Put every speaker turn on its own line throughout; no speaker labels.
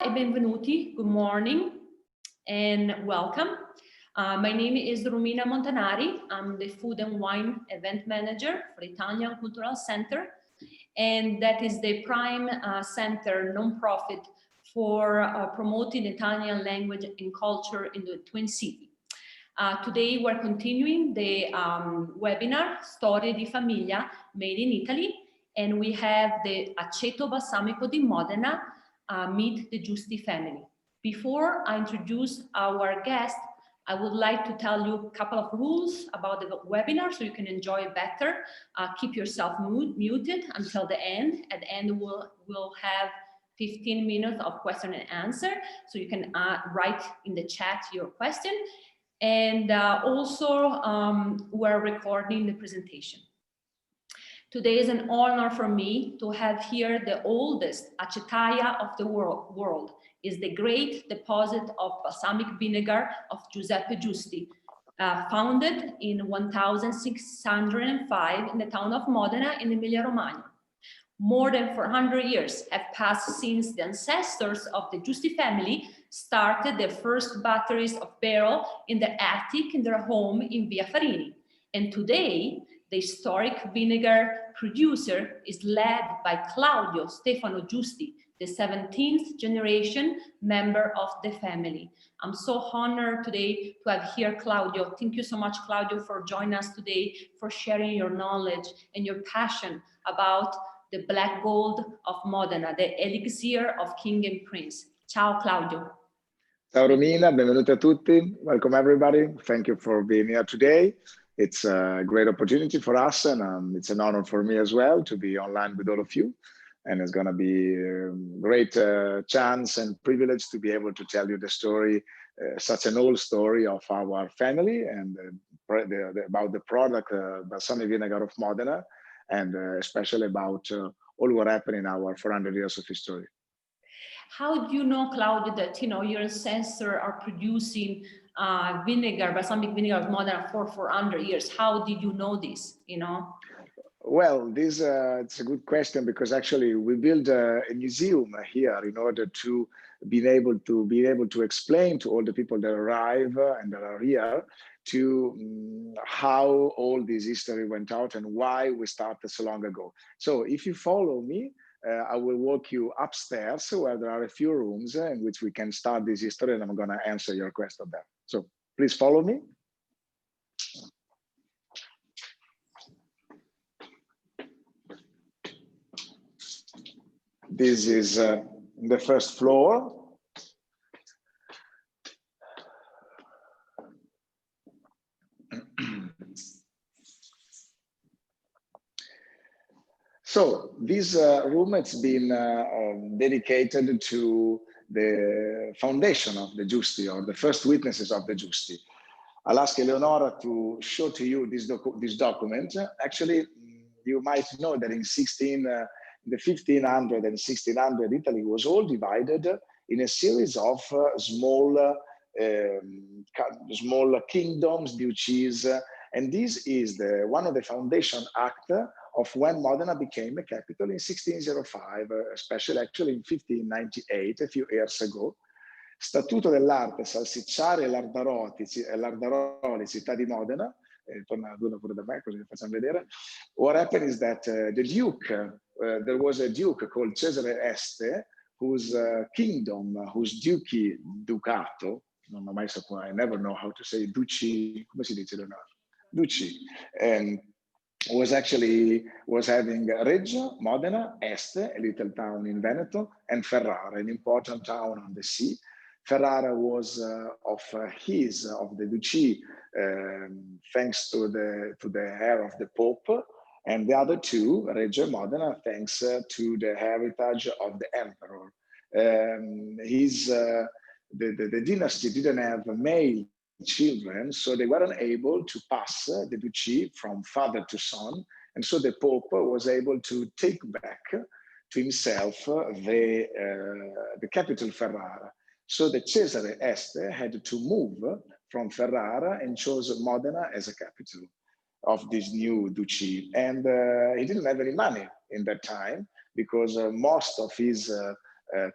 e benvenuti. Good morning and welcome. My name is Romina Montanari. I'm the Food and Wine Event Manager for Italian Cultural Center, and that is the prime center non-profit for promoting Italian language and culture in the Twin Cities. Today we're continuing the webinar Storie di famiglia made in Italy, and we have the Aceto balsamico di Modena, meet the Giusti family. Before I introduce our guest, I would like to tell you a couple of rules about the webinar so you can enjoy it better. Keep yourself muted until the end. At the end, we'll have 15 minutes of question and answer, so you can write in the chat your question. And also, we're recording the presentation. Today is an honor for me to have here the oldest acetaia of the world. Is the great deposit of balsamic vinegar of Giuseppe Giusti, founded in 1605 in the town of Modena in Emilia-Romagna. More than 400 years have passed since the ancestors of the Giusti family started their first batteries of barrel in the attic in their home in Via Farini. And today, the historic vinegar producer is led by Claudio Stefano Giusti, the 17th generation member of the family. I'm so honored today to have here Claudio. Thank you so much, Claudio, for joining us today, for sharing your knowledge and your passion about the black gold of Modena, the elixir of king and prince. Ciao, Claudio.
Ciao, Romina. Benvenuti a tutti. Welcome, everybody. Thank you for being here today. It's a great opportunity for us, and it's an honor for me as well to be online with all of you. And it's going to be a great chance and privilege to be able to tell you the story, such an old story of our family, and about the product, balsamic vinegar of Modena, and especially about all what happened in our 400 years of history.
How do you know, Claudio, that your ancestors are producing vinegar, balsamic vinegar of Modena for 400 years? How did you know this?
Well, this it's a good question, because actually we built a museum here in order to be able to explain to all the people that arrive and that are here to how all this history went out and why we started so long ago. So if you follow me, I will walk you upstairs where there are a few rooms in which we can start this history, and I'm going to answer your question there. So please follow me. This is the first floor. So this room, it's been dedicated to the foundation of the Giusti, or the first witnesses of the Giusti. I'll ask Eleonora to show to you this document. Actually, you might know that in the 1500 and 1600, Italy was all divided in a series of small kingdoms, duchies, and this is one of the foundation act of when Modena became a capital in 1605, especially actually in 1598, a few years ago. Statuto dell'arte, salsicciare e Lardaroli, città di Modena. Torna pure da me, così vi facciamo vedere. What happened is that the Duke, there was a Duke called Cesare Este, whose kingdom, whose ducato, non ho mai saputo, I never know how to say duchy, come si dice Leonardo? Duchy, was having Reggio, Modena, Este, a little town in Veneto, and Ferrara, an important town on the sea. Ferrara was of the duchy, thanks to the heir of the Pope, and the other two, Reggio and Modena, thanks to the heritage of the emperor. The dynasty didn't have male children, so they weren't able to pass the duchy from father to son, and so the Pope was able to take back to himself the capital Ferrara. So the Cesare Este had to move from Ferrara and chose Modena as a capital of this new duchy. And he didn't have any money in that time, because most of his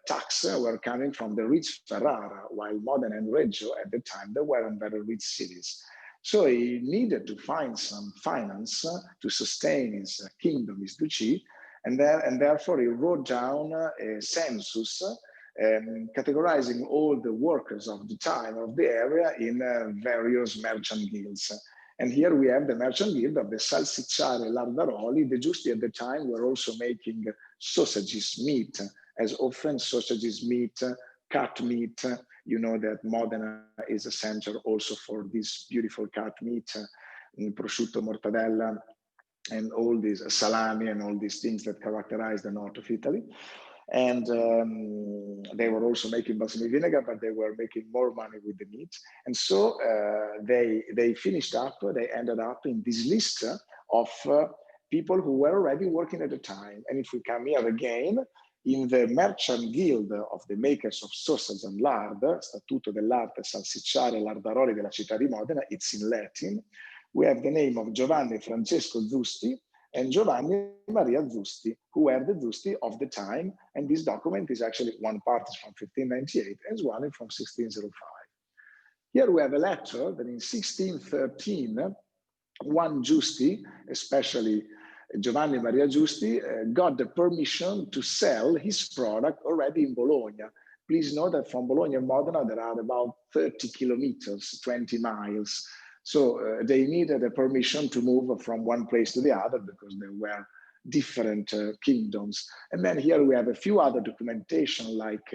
tax were coming from the rich Ferrara, while Modena and Reggio at the time, they weren't very rich cities. So he needed to find some finance to sustain his kingdom, his duchy, and therefore he wrote down a census categorizing all the workers of the time of the area in various merchant guilds. And here we have the merchant guild of the salsicciare lardaroli. The Giusti at the time were also making sausages, meat, as often sausages, meat, cut meat. You know that Modena is a center also for this beautiful cut meat, prosciutto, mortadella, and all these salami and all these things that characterize the north of Italy. And they were also making balsamic vinegar, but they were making more money with the meat. And so they finished up, they ended up in this list of people who were already working at the time. And if we come here again, in the merchant guild of the makers of sausage and lard, Statuto dell'arte salsicciare lardaroli della città di Modena, it's in Latin, we have the name of Giovanni Francesco Giusti and Giovanni Maria Giusti, who were the Giusti of the time. And this document is actually, one part is from 1598 and one is from 1605. Here we have a letter that in 1613, one Giusti, especially Giovanni Maria Giusti, got the permission to sell his product already in Bologna. Please know that from Bologna and Modena, there are about 30 kilometers, 20 miles. So they needed a permission to move from one place to the other because there were different kingdoms. And then here we have a few other documentation like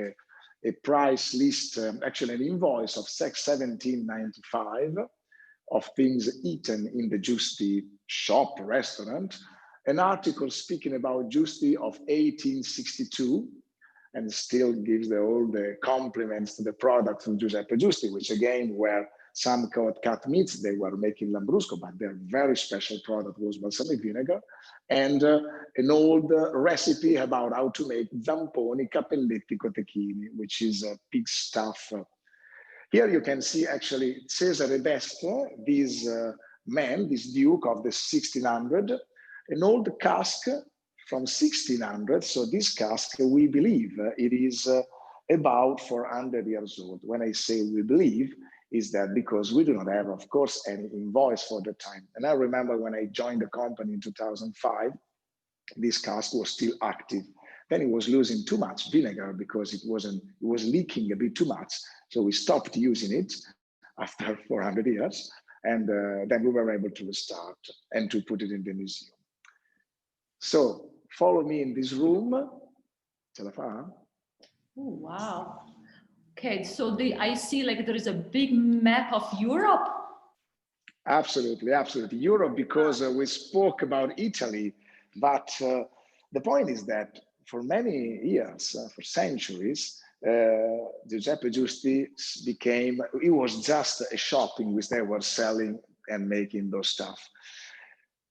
a price list, actually an invoice of 1795 of things eaten in the Giusti shop, restaurant, an article speaking about Giusti of 1862, and still gives all the compliments to the products of Giuseppe Giusti, which again were some cut meats. They were making lambrusco, but their very special product was balsamic vinegar, and an old recipe about how to make zamponi, capelletti, cotechini, which is pig stuff. Here you can see actually Cesare d'Este, this man, this duke of the 1600, an old cask from 1600. So this cask, we believe it is about 400 years old. When I say we believe, is that because we do not have, of course, any invoice for the time. And I remember when I joined the company in 2005, this cask was still active. Then it was losing too much vinegar because it was leaking a bit too much. So we stopped using it after 400 years. And then we were able to restart and to put it in the museum. So follow me in this room. Ce la fa?
Oh, wow. Okay, so I see like there is a big map of Europe.
Absolutely, absolutely. Europe, because we spoke about Italy, but the point is that for many years, for centuries, Giuseppe Giusti it was just a shop in which they were selling and making those stuff.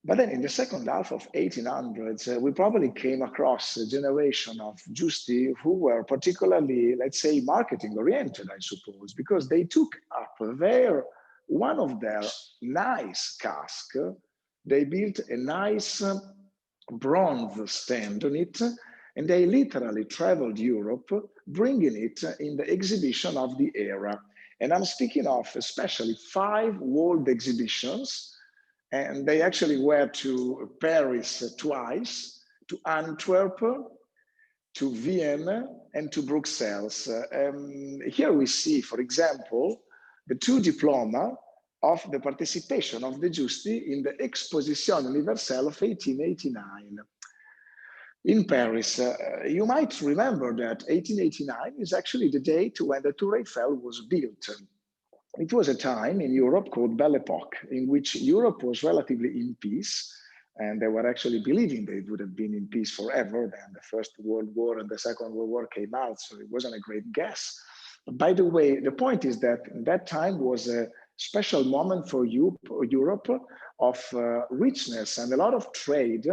But then in the second half of 1800s, we probably came across a generation of Giusti who were particularly, let's say, marketing oriented, I suppose, because they took up one of their nice casks. They built a nice bronze stand on it, and they literally traveled Europe, bringing it in the exhibition of the era. And I'm speaking of especially 5 world exhibitions. And they actually were to Paris twice, to Antwerp, to Vienna, and to Brussels. Here we see, for example, the 2 diploma of the participation of the Giusti in the Exposizione Universelle of 1889 in Paris. You might remember that 1889 is actually the date when the Tour Eiffel was built. It was a time in Europe called Belle Époque, in which Europe was relatively in peace, and they were actually believing they would have been in peace forever. Then the First World War and the Second World War came out, so it wasn't a great guess. But by the way, the point is that that time was a special moment for Europe of richness and a lot of trade,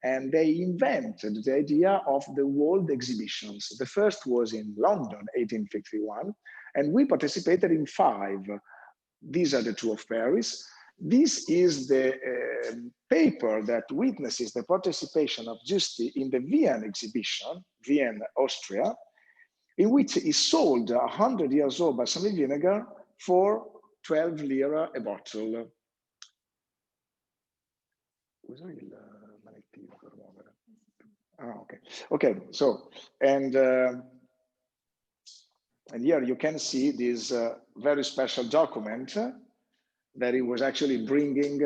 and they invented the idea of the world exhibitions. The first was in London, 1851, and we participated in 5. These are the 2 of Paris. This is the paper that witnesses the participation of Giusti in the Vienna exhibition, Vienna, Austria, in which he sold 100 years old balsamic vinegar for 12 lira a bottle. Uso il manettino per muovere. Ah, okay. Okay, so, and here you can see this very special document that he was actually bringing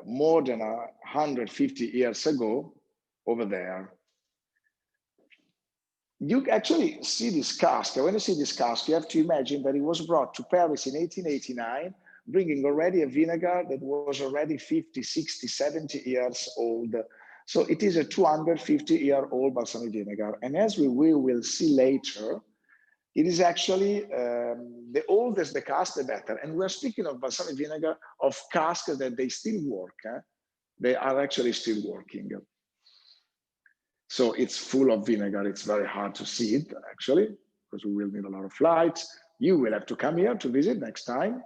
more than 150 years ago over there. You actually see this cask. When you see this cask, you have to imagine that it was brought to Paris in 1889, bringing already a vinegar that was already 50, 60, 70 years old. So it is a 250-year-old balsamic vinegar. And as we will see later, it is actually the oldest the cask, the better. And we're speaking of balsamic vinegar, of casks that they still work. They are actually still working. So it's full of vinegar. It's very hard to see it, actually, because we will need a lot of lights. You will have to come here to visit next time.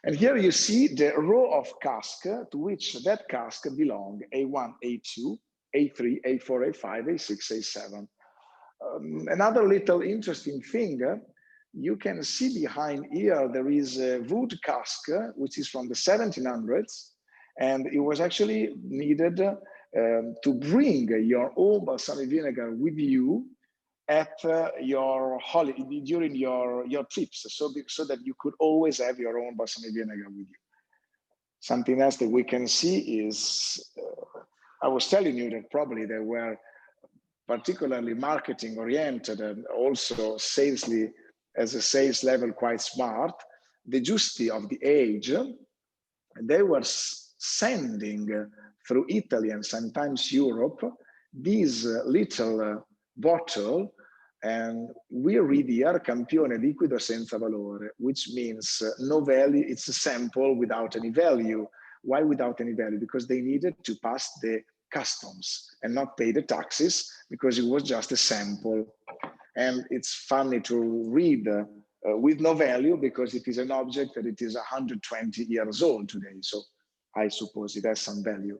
And here you see the row of casks to which that cask belong: A1, A2, A3, A4, A5, A6, A7. Another little interesting thing, you can see behind here, there is a wood cask, which is from the 1700s. And it was actually needed to bring your own balsamic vinegar with you at your holiday, during your trips, so that you could always have your own balsamic vinegar with you. Something else that we can see is, I was telling you that probably they were particularly marketing oriented and also salesly, as a sales level, quite smart. The Giusti of the age, they were sending through Italy and sometimes Europe this little bottle, and we read here campione liquido senza valore, which means no value. It's a sample without any value. Why without any value? Because they needed to pass the customs and not pay the taxes, because it was just a sample. And it's funny to read with no value, because it is an object that it is 120 years old today. So I suppose it has some value.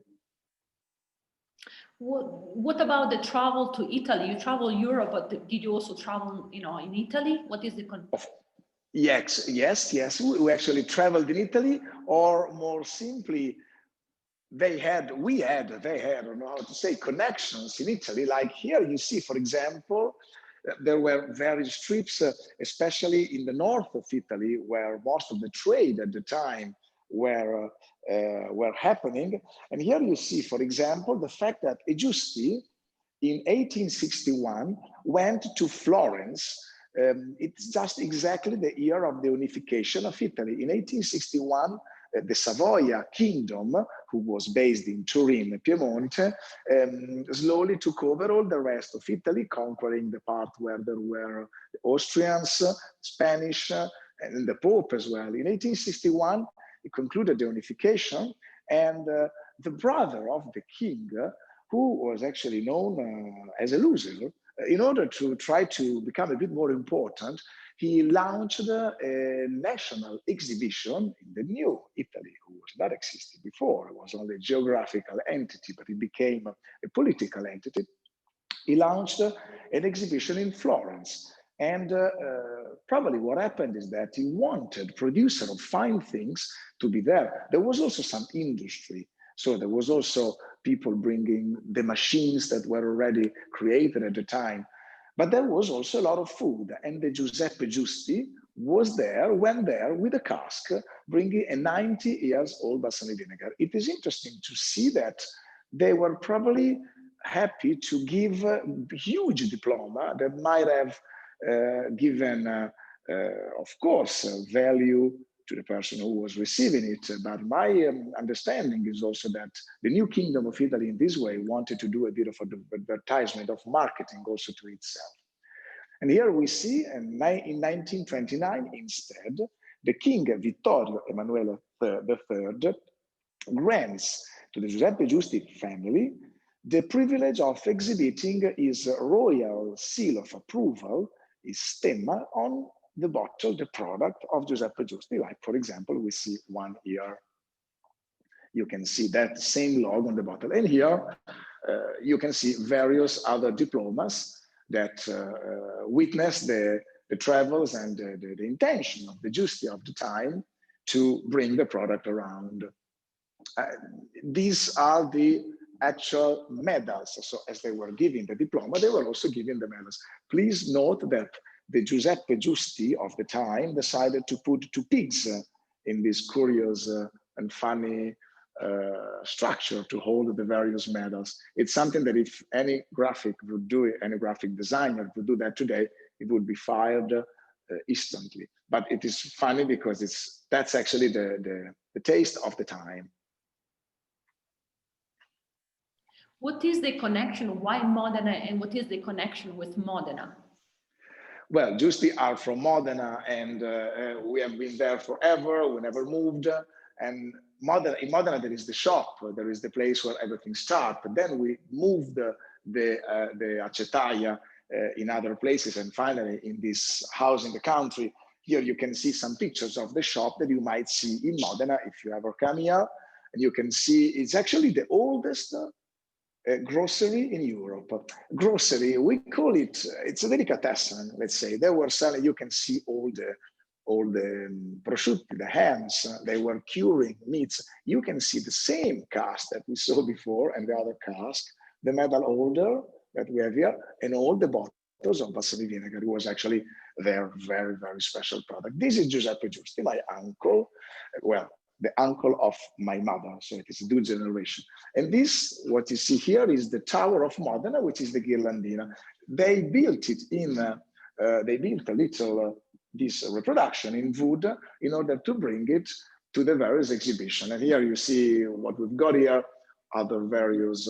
What about the travel to Italy? You travel Europe, but did you also travel, in Italy? What is the
Yes. We actually traveled in Italy, or more simply, they had, I don't know how to say, connections in Italy. Like here you see, for example, there were various trips, especially in the north of Italy, where most of the trade at the time were happening. And here you see, for example, the fact that a Giusti in 1861 went to Florence. It's just exactly the year of the unification of Italy. In 1861, the Savoia kingdom, who was based in Turin, Piemonte, slowly took over all the rest of Italy, conquering the part where there were the Austrians, Spanish, and the Pope as well. In 1861, it concluded the unification, and the brother of the king, who was actually known as a loser, in order to try to become a bit more important, he launched a national exhibition in the new Italy, who was not existing before. It was only a geographical entity, but it became a political entity. He launched an exhibition in Florence. And probably what happened is that he wanted producers of fine things to be there. There was also some industry. So there was also people bringing the machines that were already created at the time. But there was also a lot of food. And the Giuseppe Giusti went there with a cask, bringing a 90 years old balsamic vinegar. It is interesting to see that they were probably happy to give a huge diploma that might have given, of course, value to the person who was receiving it. But my understanding is also that the new kingdom of Italy in this way wanted to do a bit of advertisement, of marketing also to itself. And here we see in 1929, instead, the King Vittorio Emanuele III grants to the Giuseppe Giusti family the privilege of exhibiting his royal seal of approval, his stemma, on the bottle, the product of Giuseppe Giusti. Like, for example, we see one here. You can see that same logo on the bottle. And here you can see various other diplomas that witnessed the travels and the intention of the Giusti of the time to bring the product around. These are the actual medals. So as they were giving the diploma, they were also giving the medals. Please note that the Giuseppe Giusti of the time decided to put two pigs in this curious and funny structure to hold the various medals. It's something that if any graphic would do it, any graphic designer would do that today, it would be fired instantly. But it is funny because that's actually the taste of the time.
What is the connection? Why Modena, and what is the connection with Modena?
Well, Giusti are from Modena, and we have been there forever. We never moved. And in Modena, there is the shop. There is the place where everything starts. But then we moved the Acetaia in other places. And finally, in this house in the country, here you can see some pictures of the shop that you might see in Modena if you ever come here. And you can see it's actually the oldest grocery in Europe. Grocery, we call it, it's a delicatessen, let's say. They were selling, you can see all the prosciutti, the hams, they were curing meats. You can see the same cask that we saw before and the other cask, the medal holder that we have here, and all the bottles of balsamic vinegar. It was actually their very, very special product. This is Giuseppe Giusti, my uncle. Well, the uncle of my mother, so it is a dual generation. And this, what you see here, is the Tower of Modena, which is the Ghirlandina. They built it in, they built a little, this reproduction in wood in order to bring it to the various exhibition. And here you see what we've got here, other various,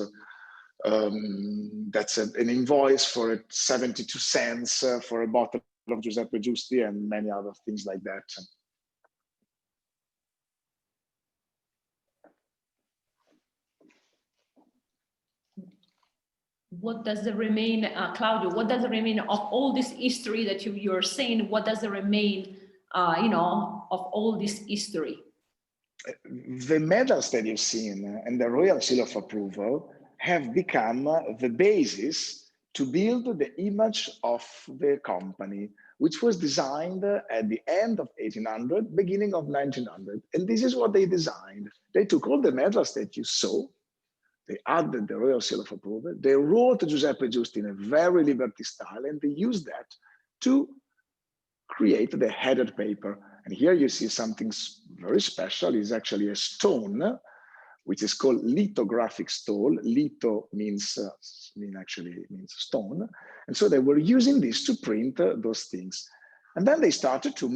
that's an invoice for 72 cents for a bottle of Giuseppe Giusti and many other things like that.
What does it remain, Claudio, what does it remain of all this history that you're saying? What does it remain, of all this history?
The medals that you've seen and the Royal Seal of Approval have become the basis to build the image of the company, which was designed at the end of 1800, beginning of 1900. And this is what they designed. They took all the medals that you saw, they added the Royal Seal of Approval, they wrote Giuseppe Giusti in a very Liberty style, and they used that to create the headed paper. And here you see something very special. It's actually a stone, which is called lithographic stone. Litho means stone. And so they were using this to print those things. And then they started to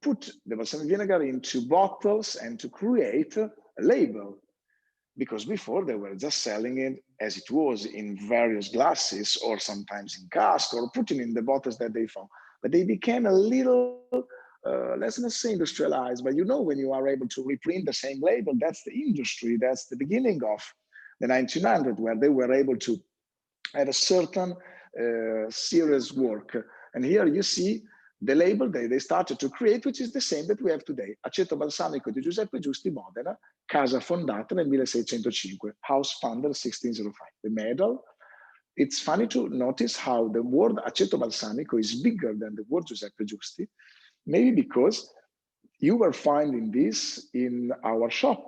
put the balsamic vinegar into bottles and to create a label. Because before they were just selling it as it was in various glasses or sometimes in cask or putting in the bottles that they found. But they became a little, let's not say industrialized, but you know, when you are able to reprint the same label, that's the industry, that's the beginning of the 1900s, where they were able to have a certain serious work. And here you see the label they started to create, which is the same that we have today. Aceto balsamico di Giuseppe Giusti, Modena, casa fondata nel 1605, house founded 1605. The medal. It's funny to notice how the word aceto balsamico is bigger than the word Giuseppe Giusti, maybe because you were finding this in our shop.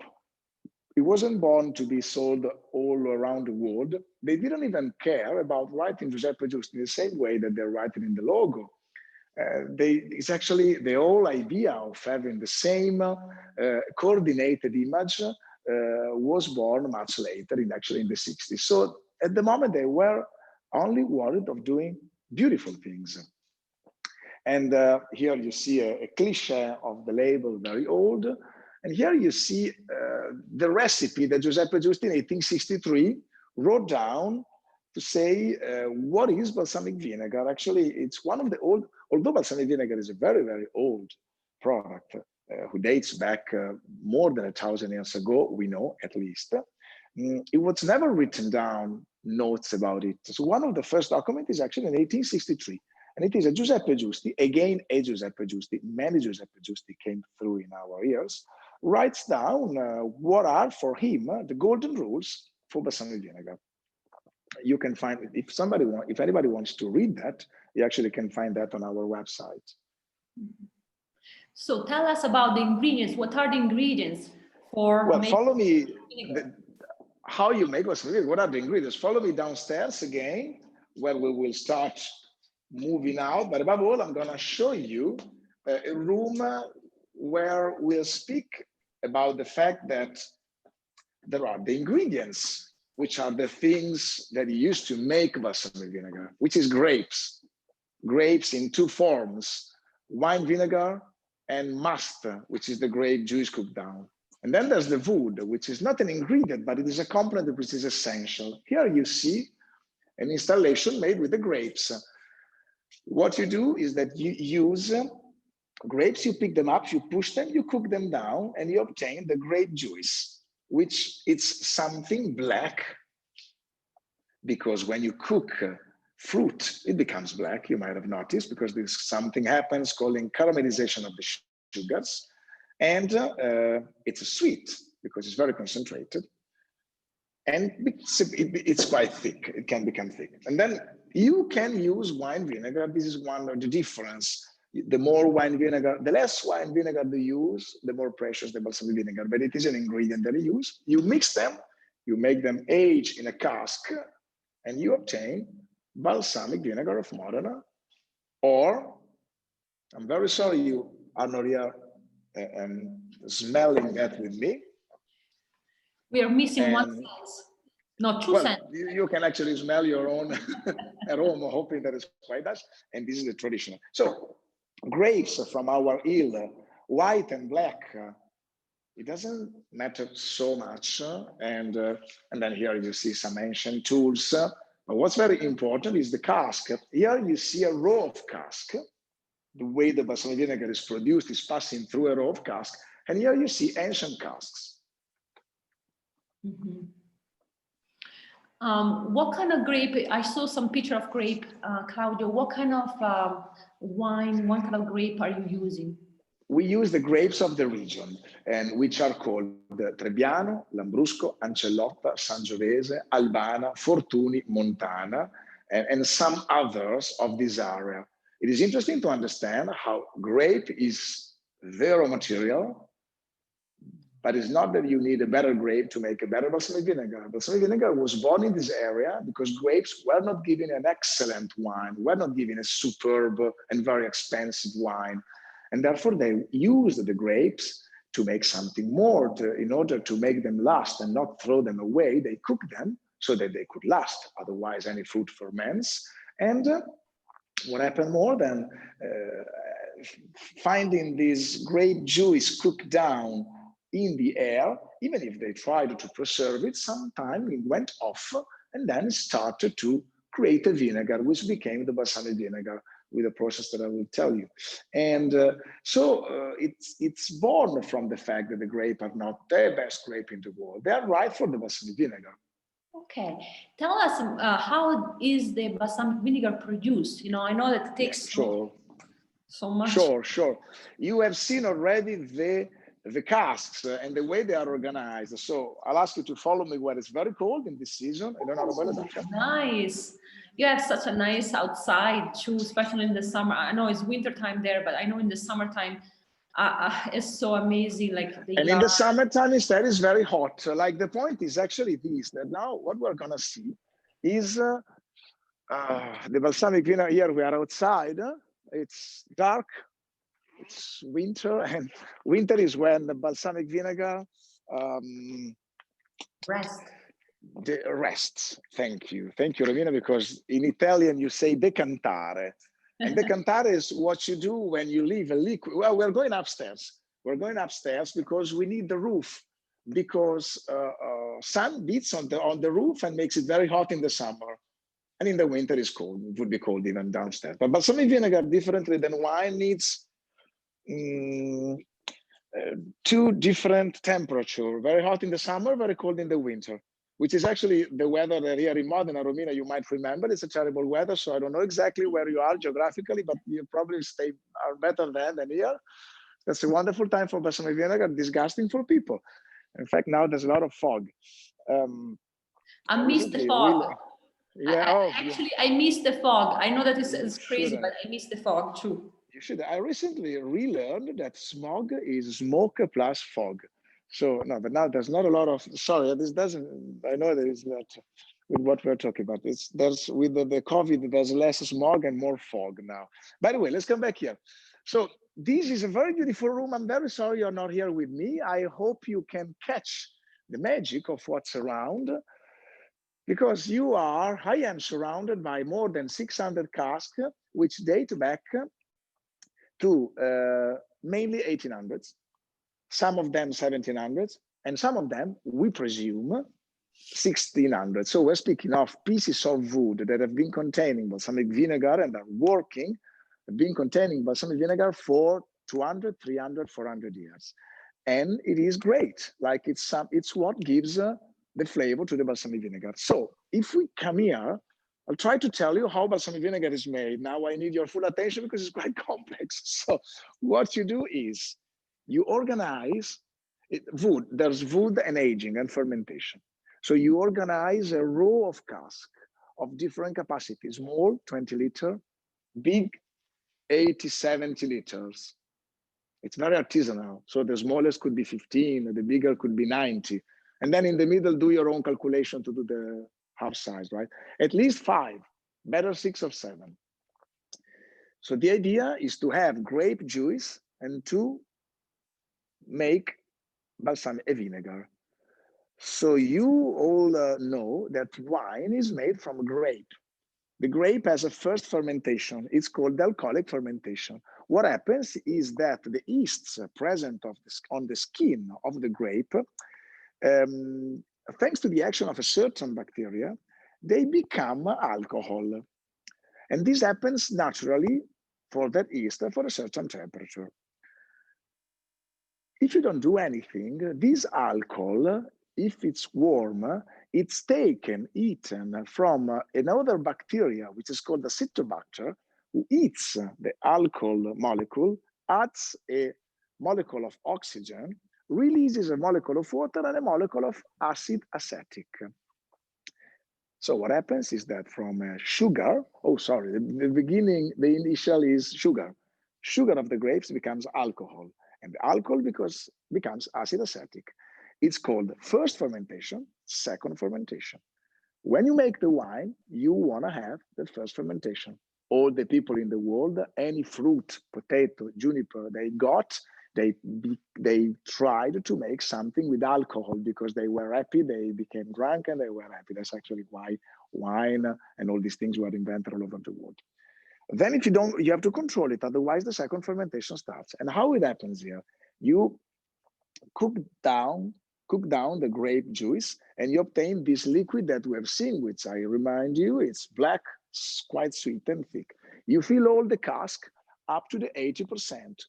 It wasn't born to be sold all around the world. They didn't even care about writing Giuseppe Giusti in the same way that they're writing in the logo. It's actually the whole idea of having the same coordinated image was born much later, actually in the 60s. So at the moment, they were only worried of doing beautiful things. And here you see a cliche of the label, very old. And here you see the recipe that Giuseppe Giusti in 1863 wrote down to say what is balsamic vinegar. Actually, it's one of the old, although balsamic vinegar is a very, very old product who dates back more than 1,000 years ago, we know at least, it was never written down notes about it. So one of the first documents is actually in 1863. And it is a Giuseppe Giusti, again, a Giuseppe Giusti, many Giuseppe Giusti came through in our ears, writes down what are for him the golden rules for balsamic vinegar. you can find it. If anybody wants to read that, you actually can find that on our website.
So tell us about the ingredients. What are the ingredients for
well,
making
follow me. How you make balsamic? What are the ingredients? Follow me downstairs again, where we will start moving out. But above all, I'm going to show you a room where we'll speak about the fact that there are the ingredients, which are the things that you use to make balsamic vinegar, which is grapes. Grapes in two forms, wine vinegar and must, which is the grape juice cooked down. And then there's the wood, which is not an ingredient, but it is a component which is essential. Here you see an installation made with the grapes. What you do is that you use grapes, you pick them up, you push them, you cook them down, and you obtain the grape juice, which it's something black, because when you cook fruit, it becomes black, you might have noticed, because there's something happens called caramelization of the sugars. And it's sweet because it's very concentrated. And it's quite thick, it can become thick. And then you can use wine vinegar. This is one of the difference. The more wine vinegar, the less wine vinegar you use, the more precious the balsamic vinegar, but it is an ingredient that you use. You mix them, you make them age in a cask, and you obtain balsamic vinegar of Modena. Or, I'm very sorry you are not here smelling that with me.
We are missing one sense, not two senses.
You can actually smell your own aroma, hoping that it's quite nice. And this is the traditional. So grapes from our hill, white and black, it doesn't matter so much. And then here you see some ancient tools. But what's very important is the cask. Here you see a row of cask. The way the balsamic vinegar is produced is passing through a row of casks. And here you see ancient casks.
Mm-hmm. What kind of grape? I saw some picture of grape, Claudio. What kind of wine, what kind of grape are you using?
We use the grapes of the region, and which are called the Trebbiano, Lambrusco, Ancellotta, Sangiovese, Albana, Fortuni, Montana, and some others of this area. It is interesting to understand how grape is the raw material, but it's not that you need a better grape to make a better balsamic vinegar. Balsamic vinegar was born in this area because grapes were not given an excellent wine, were not given a superb and very expensive wine. And therefore they used the grapes to make something more, in order to make them last and not throw them away. They cooked them so that they could last. Otherwise, any fruit ferments. And what happened more than finding this grape juice cooked down in the air, even if they tried to preserve it, sometime it went off and then started to create a vinegar, which became the balsamic vinegar, with a process that I will tell you. And it's born from the fact that the grape are not the best grape in the world. They are right for the balsamic vinegar.
Okay, tell us how is the balsamic vinegar produced? You know, I know that it takes so much.
Sure. You have seen already the casks and the way they are organized. So I'll ask you to follow me where it's very cold in this season.
Nice. You have such a nice outside too, especially in the summer. I know it's winter time there, but I know in the summertime it's so amazing. Like
in the summertime instead is very hot. Like the point is actually this, that now what we're gonna see is the balsamic vinegar. Here we are outside. It's dark. It's winter, and winter is when the balsamic vinegar rests. Thank you, Romina, because in Italian you say decantare, and decantare is what you do when you leave a liquid. Well, we're going upstairs. We're going upstairs because we need the roof, because sun beats on the roof and makes it very hot in the summer. And in the winter it's cold. It would be cold even downstairs. But balsamic vinegar, differently than wine, needs two different temperatures, very hot in the summer, very cold in the winter, which is actually the weather that here in Modena, Romina, you might remember. It's a terrible weather, so I don't know exactly where you are geographically, but you probably are better there than here. That's a wonderful time for balsamic vinegar, disgusting for people. In fact, now there's a lot of fog.
I miss the fog.
Yeah.
Actually, I miss the fog. I know that it's crazy,
Should.
but I miss the fog too.
You should. I recently relearned that smog is smoke plus fog. So no, but now there's not a lot of. Sorry, this doesn't. I know there is not with what we're talking about. There's with the COVID. There's less smog and more fog now. By the way, let's come back here. So this is a very beautiful room. I'm very sorry you're not here with me. I hope you can catch the magic of what's around, because I am surrounded by more than 600 casks, which date back to mainly 1800s, some of them 1700s, and some of them, we presume, 1600s. So we're speaking of pieces of wood that have been containing balsamic vinegar and are working, have been containing balsamic vinegar for 200, 300, 400 years. And it is great. Like it's what gives the flavor to the balsamic vinegar. So if we come here, I'll try to tell you how balsamic vinegar is made. Now I need your full attention because it's quite complex. So what you do is you organize wood. There's wood and aging and fermentation. So you organize a row of casks of different capacities: small, 20 liter, big, 80, 70 liters. It's very artisanal. So the smallest could be 15, the bigger could be 90. And then in the middle, do your own calculation to do the half size, right? At least 5, better 6 or 7. So the idea is to have grape juice and to make balsamic vinegar. So you all know that wine is made from grape. The grape has a first fermentation. It's called alcoholic fermentation. What happens is that the yeasts present on the skin of the grape, thanks to the action of a certain bacteria, they become alcohol. And this happens naturally for that yeast for a certain temperature. If you don't do anything, this alcohol, if it's warm, it's eaten from another bacteria, which is called the Acetobacter, who eats the alcohol molecule, adds a molecule of oxygen, releases a molecule of water and a molecule of acid acetic. So what happens is that from sugar, the initial is sugar. Sugar of the grapes becomes alcohol, and the alcohol becomes acid acetic. It's called first fermentation, second fermentation. When you make the wine, you want to have the first fermentation. All the people in the world, any fruit, potato, juniper they tried to make something with alcohol because they were happy, they became drunk and they were happy. That's actually why wine and all these things were invented all over the world. Then if you don't, you have to control it. Otherwise the second fermentation starts. And how it happens here, you cook down the grape juice and you obtain this liquid that we have seen, which I remind you, it's black, quite sweet and thick. You fill all the cask up to the 80%.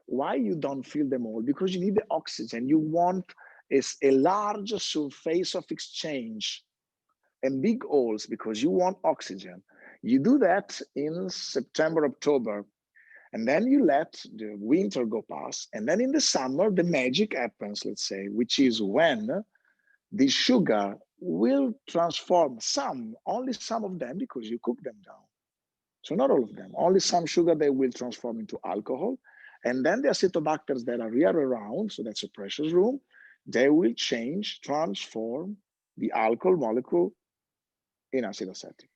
Why you don't fill them all? Because you need the oxygen. You want a large surface of exchange and big holes because you want oxygen. You do that in September, October, and then you let the winter go past. And then in the summer, the magic happens, let's say, which is when the sugar will transform only some of them, because you cook them down. So not all of them, only some sugar they will transform into alcohol. And then the acetobacters that are here around, so that's a precious room, they will transform the alcohol molecule in acid acetic.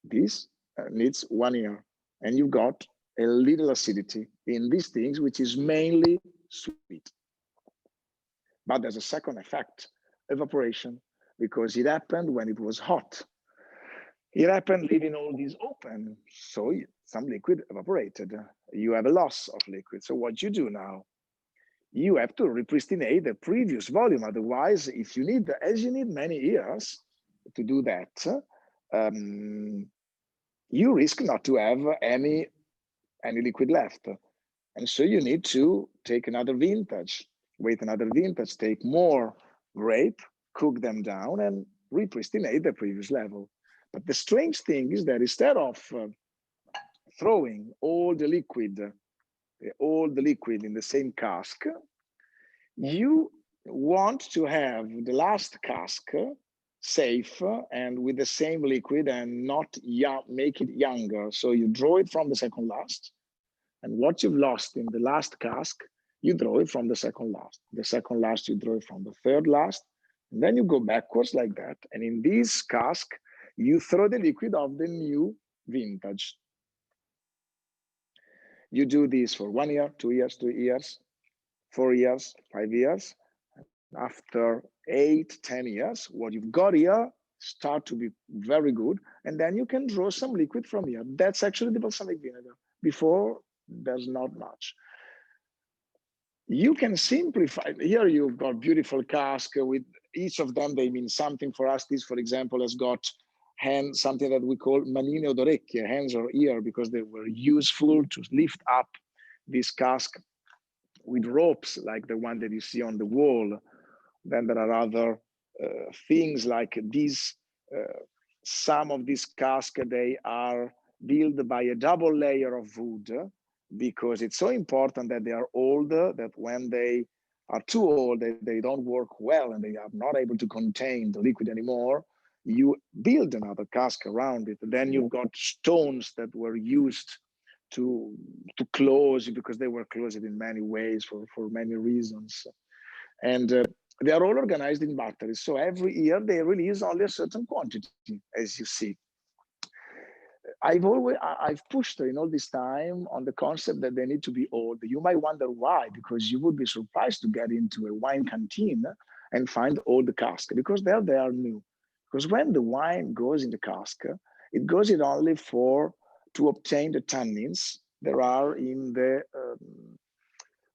This needs 1 year, and you've got a little acidity in these things, which is mainly sweet. But there's a second effect, evaporation, because it happened when it was hot. It happened leaving all these open, so some liquid evaporated. You have a loss of liquid. So what you do now, you have to repristinate the previous volume. Otherwise, as you need many years to do that, you risk not to have any liquid left. And so you need to take another vintage, wait another vintage, take more grape, cook them down and repristinate the previous level. But the strange thing is that instead of throwing all the liquid in the same cask, you want to have the last cask safe and with the same liquid and not make it younger. So you draw it from the second last, and what you've lost in the last cask, you draw it from the second last. The second last, you draw it from the third last. And then you go backwards like that. And in this cask, you throw the liquid of the new vintage. You do this for 1 year, 2 years, 3 years, 4 years, 5 years. After 8, 10 years, what you've got here start to be very good. And then you can draw some liquid from here. That's actually the balsamic vinegar. Before, there's not much. You can simplify. Here you've got beautiful cask with each of them. They mean something for us. This, for example, has got something that we call manine od orecchie, hands or ear, because they were useful to lift up this cask with ropes like the one that you see on the wall. Then there are other things like these. Some of these casks, they are built by a double layer of wood, because it's so important that they are old, that when they are too old, they don't work well and they are not able to contain the liquid anymore. You build another cask around it. Then you've got stones that were used to close, because they were closed in many ways for many reasons. And they are all organized in batteries. So every year they release only a certain quantity, as you see. I've pushed in all this time on the concept that they need to be old. You might wonder why, because you would be surprised to get into a wine canteen and find old cask, because there they are new. Because when the wine goes in the cask, it goes in only to obtain the tannins there are in the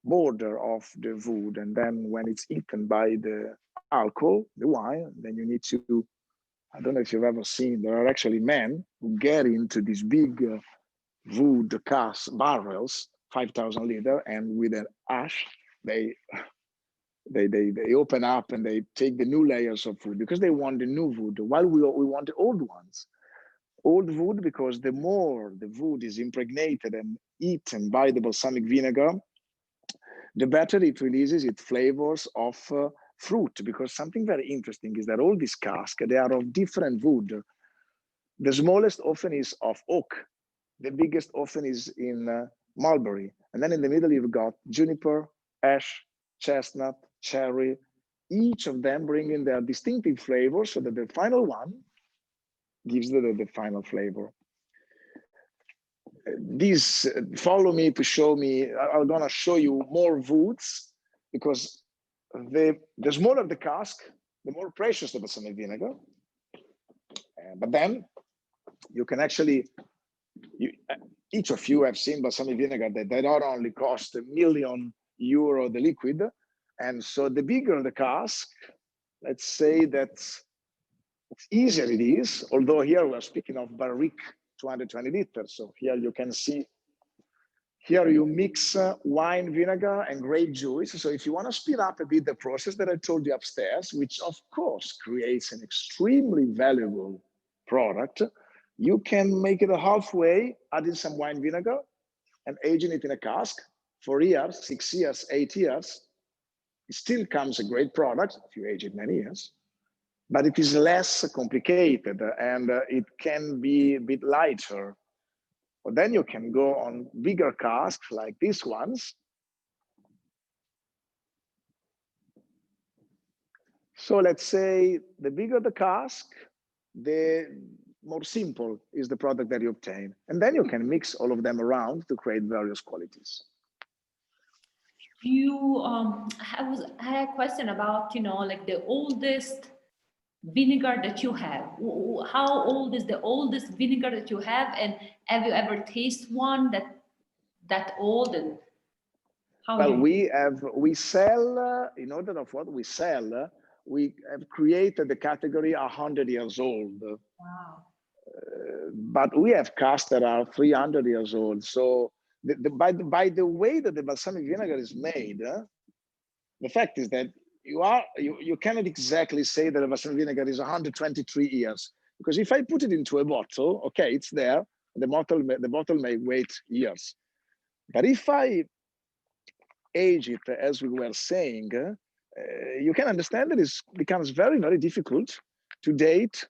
border of the wood, and then when it's eaten by the alcohol, the wine, then you need to, I don't know if you've ever seen, there are actually men who get into these big wood cask barrels, 5,000 liter, and with an ash, they open up and they take the new layers of wood, because they want the new wood, while we want the old ones. Old wood, because the more the wood is impregnated and eaten by the balsamic vinegar, the better it releases its flavors of fruit. Because something very interesting is that all these casks, they are of different wood. The smallest often is of oak. The biggest often is in mulberry. And then in the middle, you've got juniper, ash, chestnut, cherry, each of them bringing their distinctive flavor, so that the final one gives the final flavor. This, follow me to show me, I'm gonna show you more woods, because the smaller the cask, the more precious the balsamic vinegar. But then you can actually, each of you have seen balsamic vinegar that they not only cost €1 million the liquid, and so the bigger the cask, let's say that easier it is, although here we're speaking of barrique 220 liters. So here you can see, here you mix wine vinegar and grape juice. So if you want to speed up a bit the process that I told you upstairs, which of course creates an extremely valuable product, you can make it a halfway, adding some wine vinegar and aging it in a cask for years, 6 years, 8 years. It still comes a great product if you age it many years, but it is less complicated and it can be a bit lighter. But then you can go on bigger casks like these ones. So let's say the bigger the cask, the more simple is the product that you obtain. And then you can mix all of them around to create various qualities.
I had a question about, like the oldest vinegar that you have. How old is the oldest vinegar that you have, and have you ever tasted one that old? And how?
Well, we sell, in order of what we sell, we have created the category 100 years old.
Wow.
But we have casks that are 300 years old. So by the way that the balsamic vinegar is made, the fact is that you cannot exactly say that the balsamic vinegar is 123 years, because if I put it into a bottle, okay, it's there. The bottle may wait years, but if I age it, as we were saying, you can understand that it becomes very, very difficult to date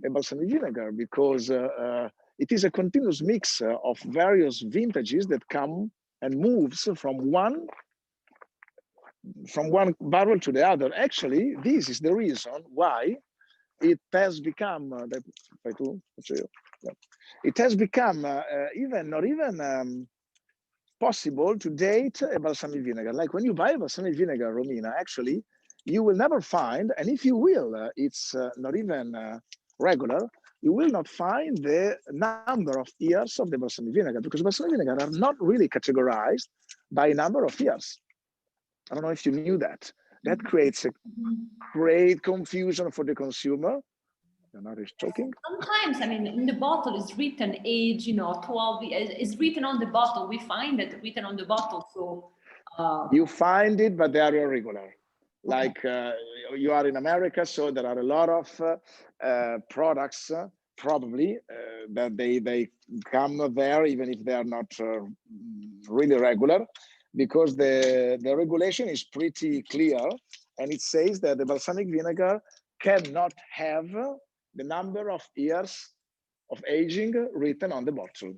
a balsamic vinegar, because it is a continuous mix of various vintages that come and moves from one barrel to the other. Actually, this is the reason why it has become it has become not even possible to date a balsamic vinegar. Like when you buy a balsamic vinegar, Romina, actually you will never find, and if you will, it's not even regular, you will not find the number of years of the balsamic vinegar, because balsamic vinegar are not really categorized by number of years. I don't know if you knew that. That creates a great confusion for the consumer. Leonardo is talking.
Sometimes, I mean, in the bottle is written age, 12, it's written on the bottle. We find it written on the bottle. So
you find it, but they are irregular. Like you are in America, so there are a lot of products probably that they come there, even if they are not really regular, because the regulation is pretty clear, and it says that the balsamic vinegar cannot have the number of years of aging written on the bottle.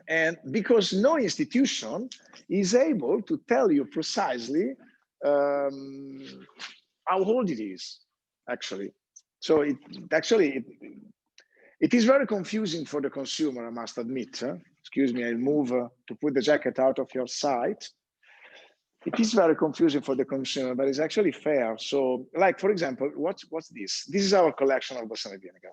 And because no institution is able to tell you precisely how old it is, actually. So it is very confusing for the consumer, I must admit. Excuse me, I'll move to put the jacket out of your sight. It is very confusing for the consumer, but it's actually fair. So, like, for example, what's this? This is our collection of balsamic vinegar.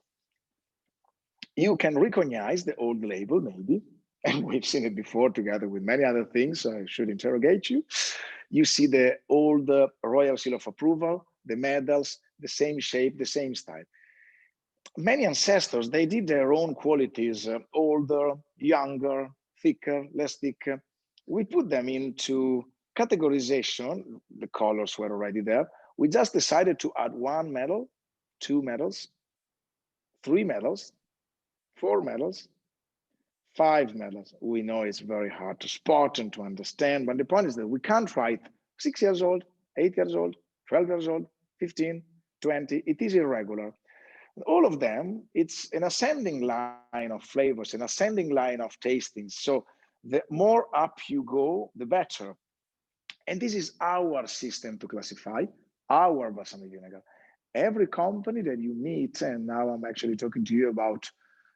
You can recognize the old label, maybe, and we've seen it before together with many other things, so I should interrogate you. You see the old Royal Seal of Approval, the medals, the same shape, the same style. Many ancestors, they did their own qualities, older, younger, thicker, less thick. We put them into categorization. The colors were already there. We just decided to add 1 medal, 2 medals, 3 medals, 4 medals, 5 medals. We know it's very hard to spot and to understand, but the point is that we can't write 6 years old, 8 years old, 12 years old, 15, 20. It is irregular. All of them, it's an ascending line of flavors, an ascending line of tastings. So the more up you go, the better. And this is our system to classify our balsamic vinegar. Every company that you meet, and now I'm actually talking to you about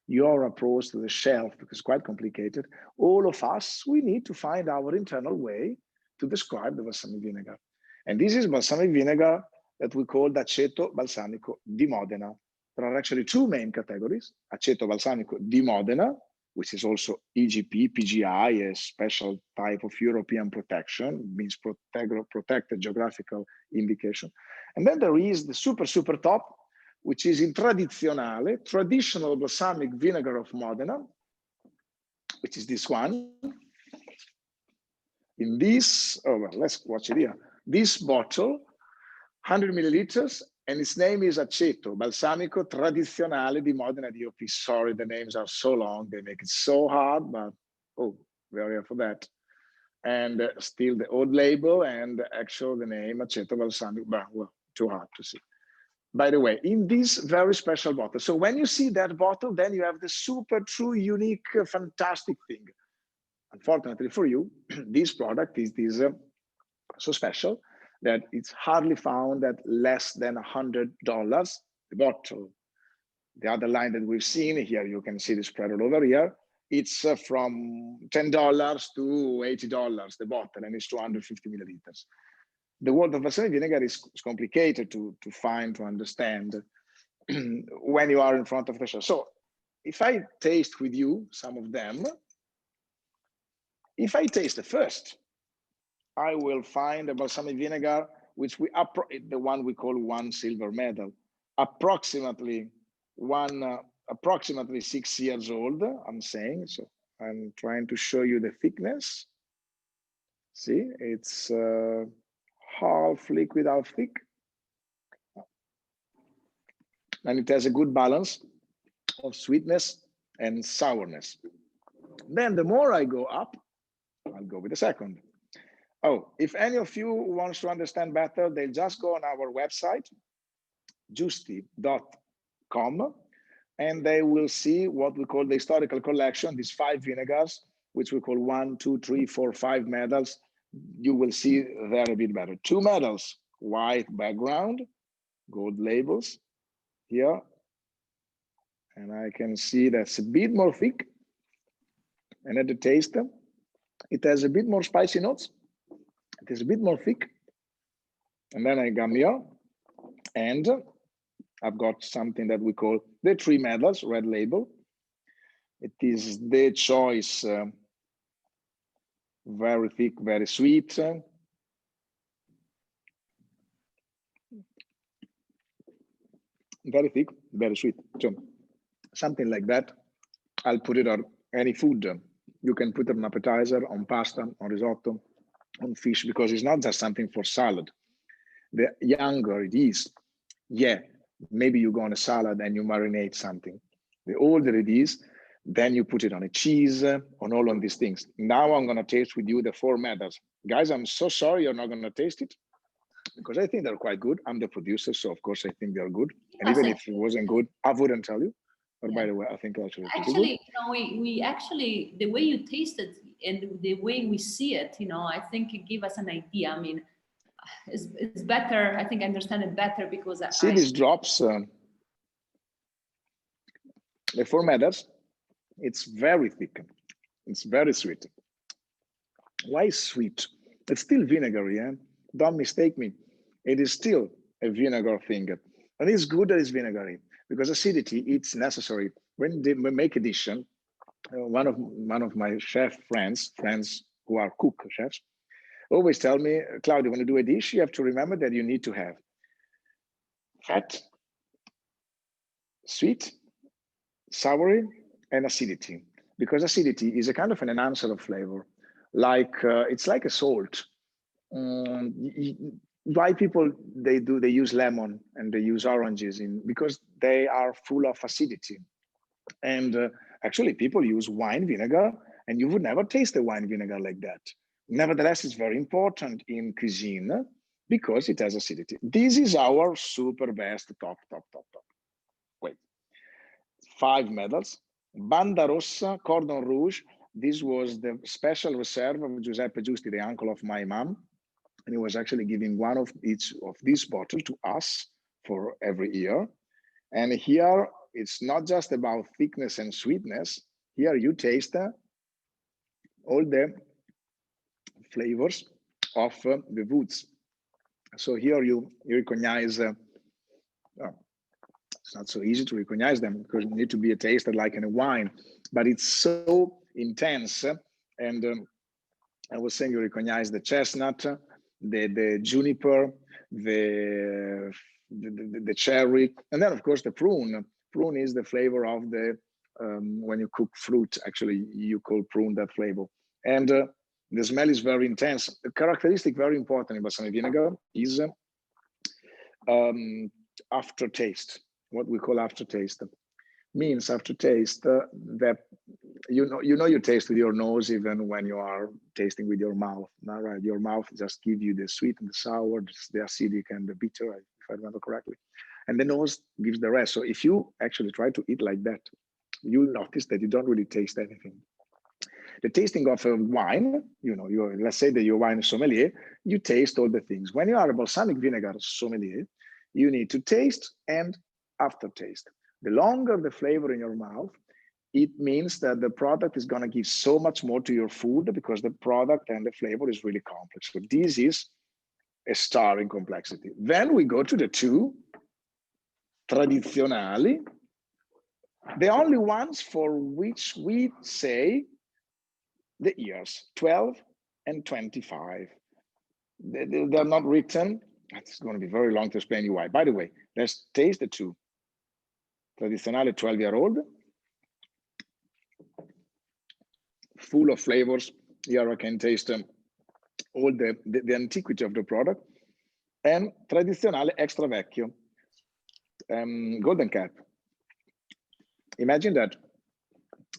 your approach to the shelf, because it's quite complicated. All of us, we need to find our internal way to describe the balsamic vinegar. And this is balsamic vinegar that we call Aceto balsamico di Modena. There are actually 2 main categories: Aceto balsamico di Modena, which is also EGP, PGI, a special type of European protection, means protected geographical indication. And then there is the super top, which is in traditional balsamic vinegar of Modena, which is this one. In this, oh, well, let's watch it here. This bottle, 100 milliliters, and its name is Aceto balsamico tradizionale di Modena DOP. Sorry, the names are so long, they make it so hard, but oh, we are here for that. And still the old label and actual the name Aceto balsamico, but well, too hard to see. By the way, in this very special bottle. So when you see that bottle, then you have the super true, unique, fantastic thing. Unfortunately for you, this product is so special that it's hardly found at less than $100 the bottle. The other line that we've seen here, you can see the spread all over here. It's from $10 to $80 the bottle, and it's 250 milliliters. The world of balsamic vinegar is complicated to find, to understand when you are in front of the show. So if I taste with you some of them, if I taste the first, I will find a balsamic vinegar, which the one we call 1 silver medal, approximately 6 years old, I'm saying. So I'm trying to show you the thickness. See, it's half liquid, half thick. And it has a good balance of sweetness and sourness. Then the more I go up, I'll go with the second. Oh, if any of you wants to understand better, they'll just go on our website, Giusti.it. and they will see what we call the historical collection, these 5 vinegars, which we call 1, 2, 3, 4, 5 medals. You will see there a bit better. 2 medals, white background, gold labels here. And I can see that's a bit more thick. And at the taste, it has a bit more spicy notes. It is a bit more thick. And then I come here, and I've got something that we call the 3 medals, red label. It is the choice, very thick, very sweet. Very thick, very sweet. So something like that, I'll put it on any food. You can put it on appetizer, on pasta, on risotto, on fish, because it's not just something for salad. The younger it is, yeah, maybe you go on a salad and you marinate something. The older it is, then you put it on a cheese, on all of these things. Now I'm going to taste with you the 4 medals. Guys, I'm so sorry you're not going to taste it, because I think they're quite good. I'm the producer, so of course I think they're good. And even if it wasn't good, I wouldn't tell you. But by the way, I think
actually, we actually, the way you taste it and the way we see it, I think it gives us an idea. I mean, it's better. I think I understand it better because
see these drops. The 4 medals, it's very thick. It's very sweet. Why sweet? It's still vinegary, yeah? Don't mistake me. It is still a vinegar thing. And it's good that it's vinegary, because acidity, it's necessary. When we make a dish, one of my chef friends who are cook chefs, always tell me, Claudio, when you do a dish, you have to remember that you need to have fat, sweet, soury, and acidity, because acidity is a kind of an enhancer of flavor. Like it's like a salt. Why people they use lemon and they use oranges because they are full of acidity. And actually people use wine vinegar, and you would never taste a wine vinegar like that. Nevertheless, it's very important in cuisine because it has acidity. This is our super best top. Wait, 5 medals. Banda Rossa, Cordon Rouge. This was the special reserve of Giuseppe Giusti, the uncle of my mom. And he was actually giving one of each of these bottles to us for every year. And here, it's not just about thickness and sweetness. Here you taste all the flavors of the woods. So here you recognize, it's not so easy to recognize them because you need to be tasted like in a wine, but it's so intense. And I was saying you recognize the chestnut, the juniper, the cherry, and then of course the prune. Prune is the flavor of the when you cook fruit. Actually, you call prune that flavor, and the smell is very intense. The characteristic very important in balsamic vinegar is aftertaste. What we call aftertaste means aftertaste that you taste with your nose even when you are tasting with your mouth. Not right. Your mouth just gives you the sweet and the sour, the acidic and the bitter, if I remember correctly. And the nose gives the rest. So if you actually try to eat like that, you'll notice that you don't really taste anything. The tasting of a wine, let's say that your wine is sommelier, you taste all the things. When you are a balsamic vinegar sommelier, you need to taste and aftertaste. The longer the flavor in your mouth, it means that the product is going to give so much more to your food because the product and the flavor is really complex. So this is a star in complexity. Then we go to the 2 tradizionali, the only ones for which we say the years 12 and 25. They're not written. It's going to be very long to explain you why. By the way, let's taste the 2. Tradizionale 12-year-old, full of flavors. Here I can taste all the antiquity of the product. And Tradizionale Extra Vecchio, golden cap. Imagine that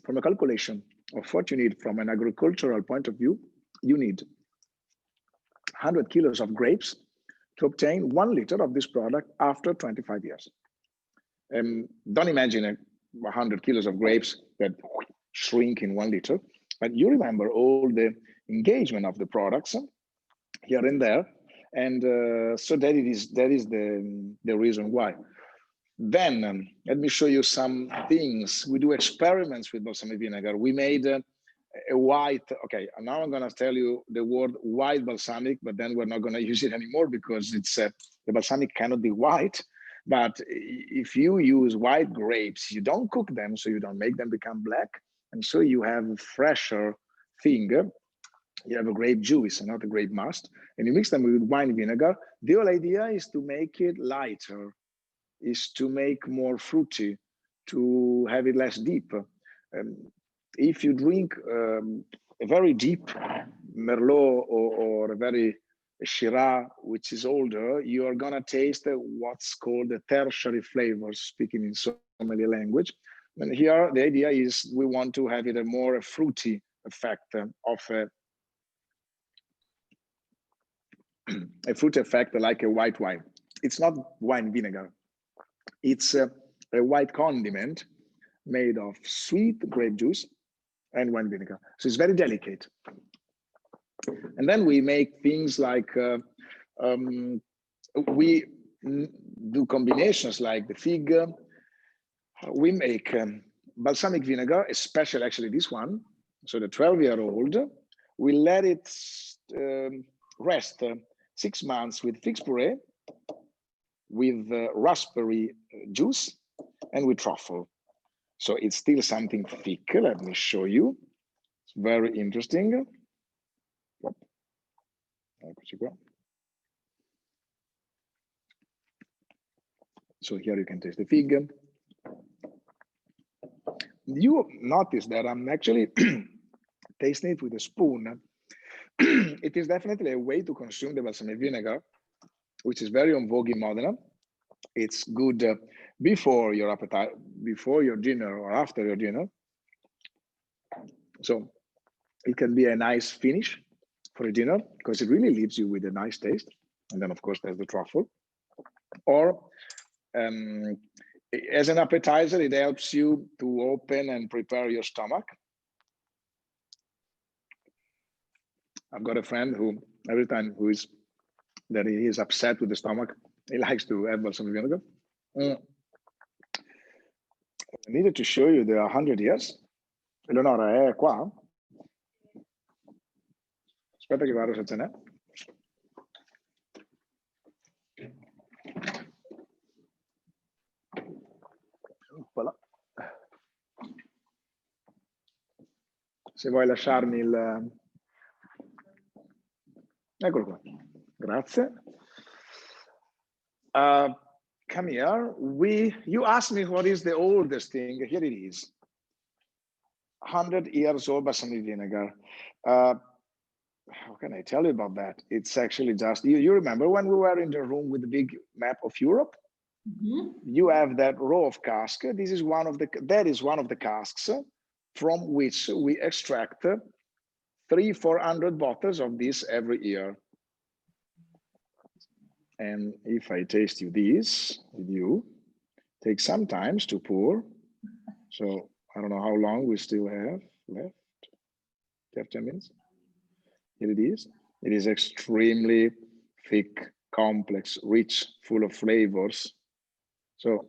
from a calculation of what you need from an agricultural point of view, you need 100 kilos of grapes to obtain 1 liter of this product after 25 years. Don't imagine 100 kilos of grapes that shrink in 1 liter, but you remember all the engagement of the products here and there, and so that is the reason why. Then let me show you some things. We do experiments with balsamic vinegar. We made a white, okay, now I'm going to tell you the word white balsamic, but then we're not going to use it anymore because it's the balsamic cannot be white. But if you use white grapes, you don't cook them, so you don't make them become black, and so you have a fresher thing. You have a grape juice and not a grape must, and you mix them with wine vinegar. The whole idea is to make it lighter, is to make more fruity, to have it less deep. If you drink a very deep Merlot or a very Shiraz, which is older, you are gonna taste what's called the tertiary flavors, speaking in sommelier language. And here the idea is we want to have it a more fruity effect of a fruit effect like a white wine. It's not wine vinegar. It's a white condiment made of sweet grape juice and wine vinegar. So it's very delicate. And then we make things like, we do combinations like the fig. We make balsamic vinegar, especially actually this one. So the 12-year-old, we let it rest 6 months with fig puree, with raspberry juice, and with truffle. So it's still something thick. Let me show you. It's very interesting. So here you can taste the fig. You notice that I'm actually tasting it with a spoon. It is definitely a way to consume the balsamic vinegar, which is very en vogue in Modena. It's good before your appetite, before your dinner or after your dinner. So it can be a nice finish for a dinner because it really leaves you with a nice taste. And then of course there's the truffle. Or as an appetizer, it helps you to open and prepare your stomach. I've got a friend who every time he is upset with the stomach, he likes to add balsamic vinegar. I needed to show you the 100 years. Eleonora è qua? Aspetta che guardo se ce n'è. Voilà. Se vuoi lasciarmi il... Eccolo qua. Grazie. Come here. You asked me what is the oldest thing. Here it is. 100 years old balsamic vinegar. How can I tell you about that? It's actually just, you remember when we were in the room with the big map of Europe? Mm-hmm. You have that row of casks. That is one of the casks from which we extract 300-400 bottles of this every year. And if I taste you this with you, take some time to pour. So I don't know how long we still have left. Do you have 10 minutes? Here it is. It is extremely thick, complex, rich, full of flavors. So,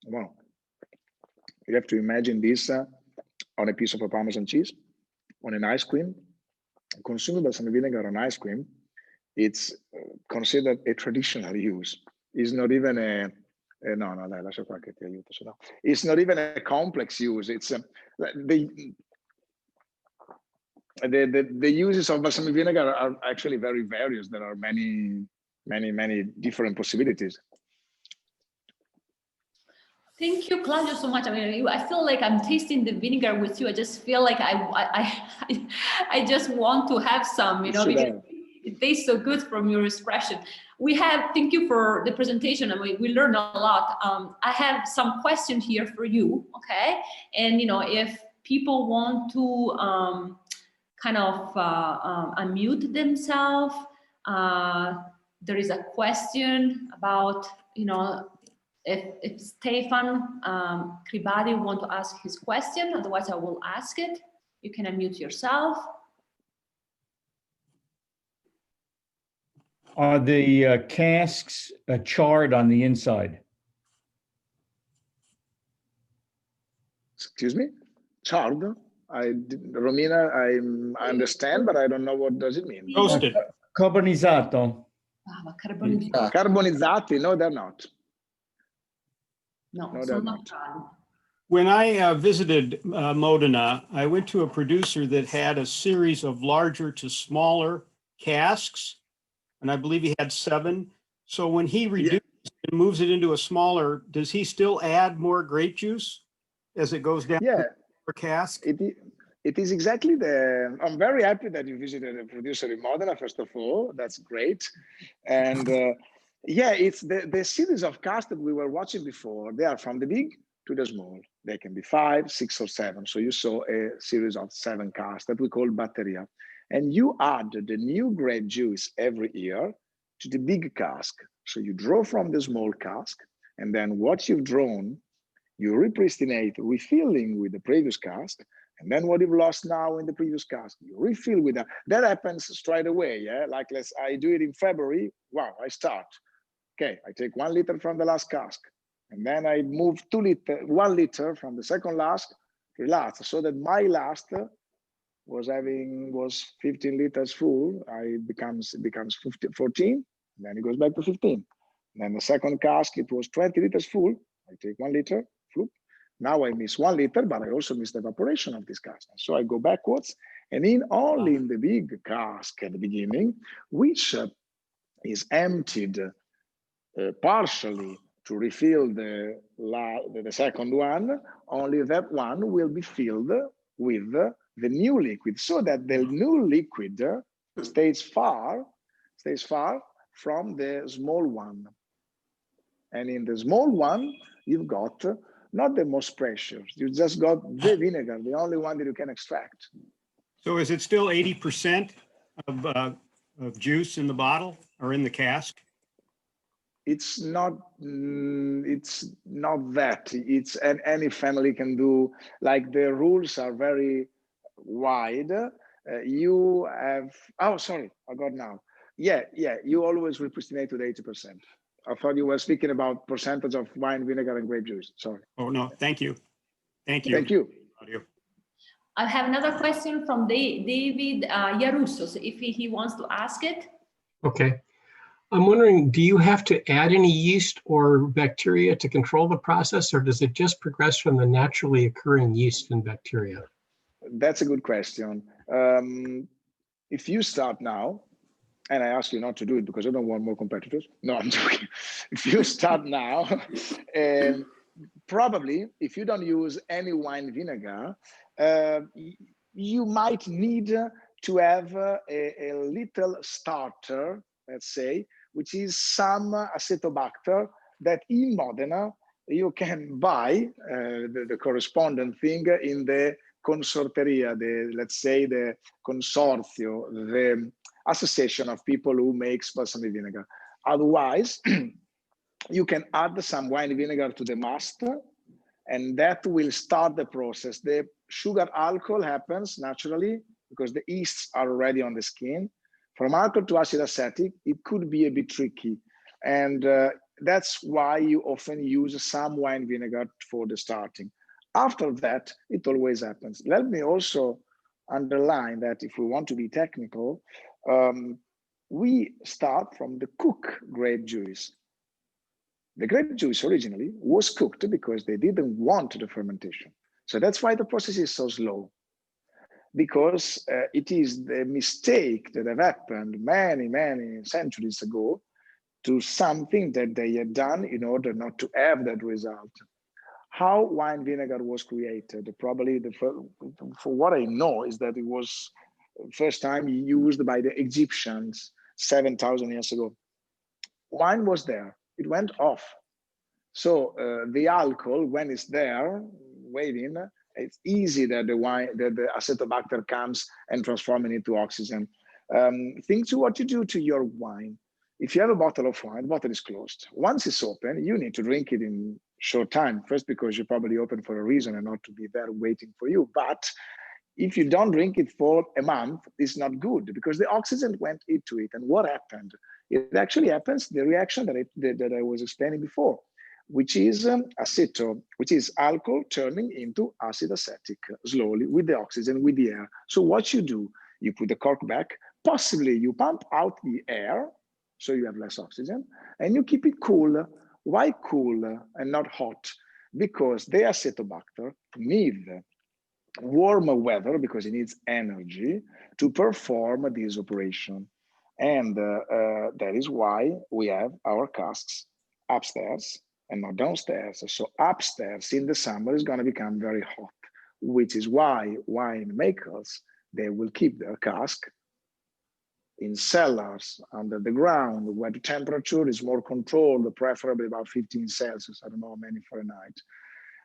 wow. You have to imagine this on a piece of a Parmesan cheese, on an ice cream. Consuming balsamic vinegar on ice cream, it's considered a traditional use. It's not even no, dai, lascia qua che ti aiuto, se no. It's not even a complex use. It's the uses of balsamic vinegar are actually very various. There are many different possibilities.
Thank you, Claudio, so much. I mean, I feel like I'm tasting the vinegar with you. I just feel like I just want to have some, you know, because it tastes so good from your expression. Thank you for the presentation. I mean, we learned a lot. I have some questions here for you, okay? And, you know, if people want to kind of unmute themselves, there is a question about, you know, if Stefan Kribari want to ask his question, otherwise I will ask it. You can unmute yourself.
Are the casks charred on the inside?
Excuse me? Charred? Romina, I understand, but I don't know what does it mean.
Roasted.
Carbonizzato.
Carbonizzati? No, they're not.
No,
No,
sono
they're not.
naturali.
When I visited Modena, I went to a producer that had a series of larger to smaller casks, and I believe he had 7. So when he reduces and moves it into a smaller, does he still add more grape juice as it goes down
Yeah,
per cask?
it is exactly the. I'm very happy that you visited a producer in Modena, first of all. That's great. And yeah, it's the series of casks that we were watching before. They are from the big to the small. They can be 5, 6, or 7. So you saw a series of 7 casks that we call batteria. And you add the new grape juice every year to the big cask. So you draw from the small cask, and then what you've drawn, you repristinate, refilling with the previous cask, and then what you've lost now in the previous cask, you refill with that. That happens straight away, yeah? Like I do it in February, wow, I start. Okay, I take 1 liter from the last cask, and then I move 1 liter from the second last to the last, so that my last was 15 liters full. It becomes 14, then it goes back to 15. And then the second cask, it was 20 liters full. I take 1 liter, floop. Now I miss 1 liter, but I also miss the evaporation of this cask. So I go backwards, and only in the big cask at the beginning, which is emptied partially to refill the second one, only that one will be filled with the new liquid, so that the new liquid stays far from the small one. And in the small one, you've got not the most precious, you just got the vinegar, the only one that you can extract.
So is it still 80% of juice in the bottle or in the cask?
It's not that. It's any family can do. Like, the rules are very wide. You have, oh, sorry, I got now. Yeah, you always repristinate to the 80%. I thought you were speaking about percentage of wine, vinegar, and grape juice. Sorry.
Oh, no, thank you. Thank you.
Thank you.
I have another question from David Yaroussos, if he wants to ask it.
Okay. I'm wondering, do you have to add any yeast or bacteria to control the process, or does it just progress from the naturally occurring yeast and bacteria?
That's a good question. If you start now, and I ask you not to do it because I don't want more competitors. No, I'm joking. If you start now, probably if you don't use any wine vinegar, you might need to have a little starter, let's say, which is some acetobacter that in Modena you can buy the corresponding thing in the consorteria, let's say the consorzio, the association of people who makes balsamic vinegar. Otherwise, you can add some wine vinegar to the must, and that will start the process. The sugar alcohol happens naturally because the yeasts are already on the skin. From alcohol to acid acetic, it could be a bit tricky. And that's why you often use some wine vinegar for the starting. After that, it always happens. Let me also underline that if we want to be technical, we start from the cook grape juice. The grape juice originally was cooked because they didn't want the fermentation. So that's why the process is so slow, because it is the mistake that have happened many, many centuries ago to something that they had done in order not to have that result. How wine vinegar was created, probably for what I know is that it was first time used by the Egyptians 7,000 years ago. Wine was there, it went off. So the alcohol, when it's there, waiting, it's easy that the acetobacter comes and transforms it into oxygen. Think to what you do to your wine. if you have a bottle of wine, the bottle is closed. Once it's open, you need to drink it in short time. First, because you probably open for a reason and not to be there waiting for you. But if you don't drink it for a month, it's not good because the oxygen went into it. And what happened? It actually happens, the reaction that I was explaining before, which is aceto, which is alcohol turning into acid acetic slowly with the oxygen, with the air. So what you do, you put the cork back, possibly you pump out the air, so you have less oxygen, and you keep it cool. Why cool and not hot? Because the acetobacter need warmer weather because it needs energy to perform this operation. And that is why we have our casks upstairs and not downstairs. So upstairs in the summer is going to become very hot, which is why winemakers, they will keep their cask in cellars under the ground where the temperature is more controlled, preferably about 15 Celsius, I don't know how many Fahrenheit.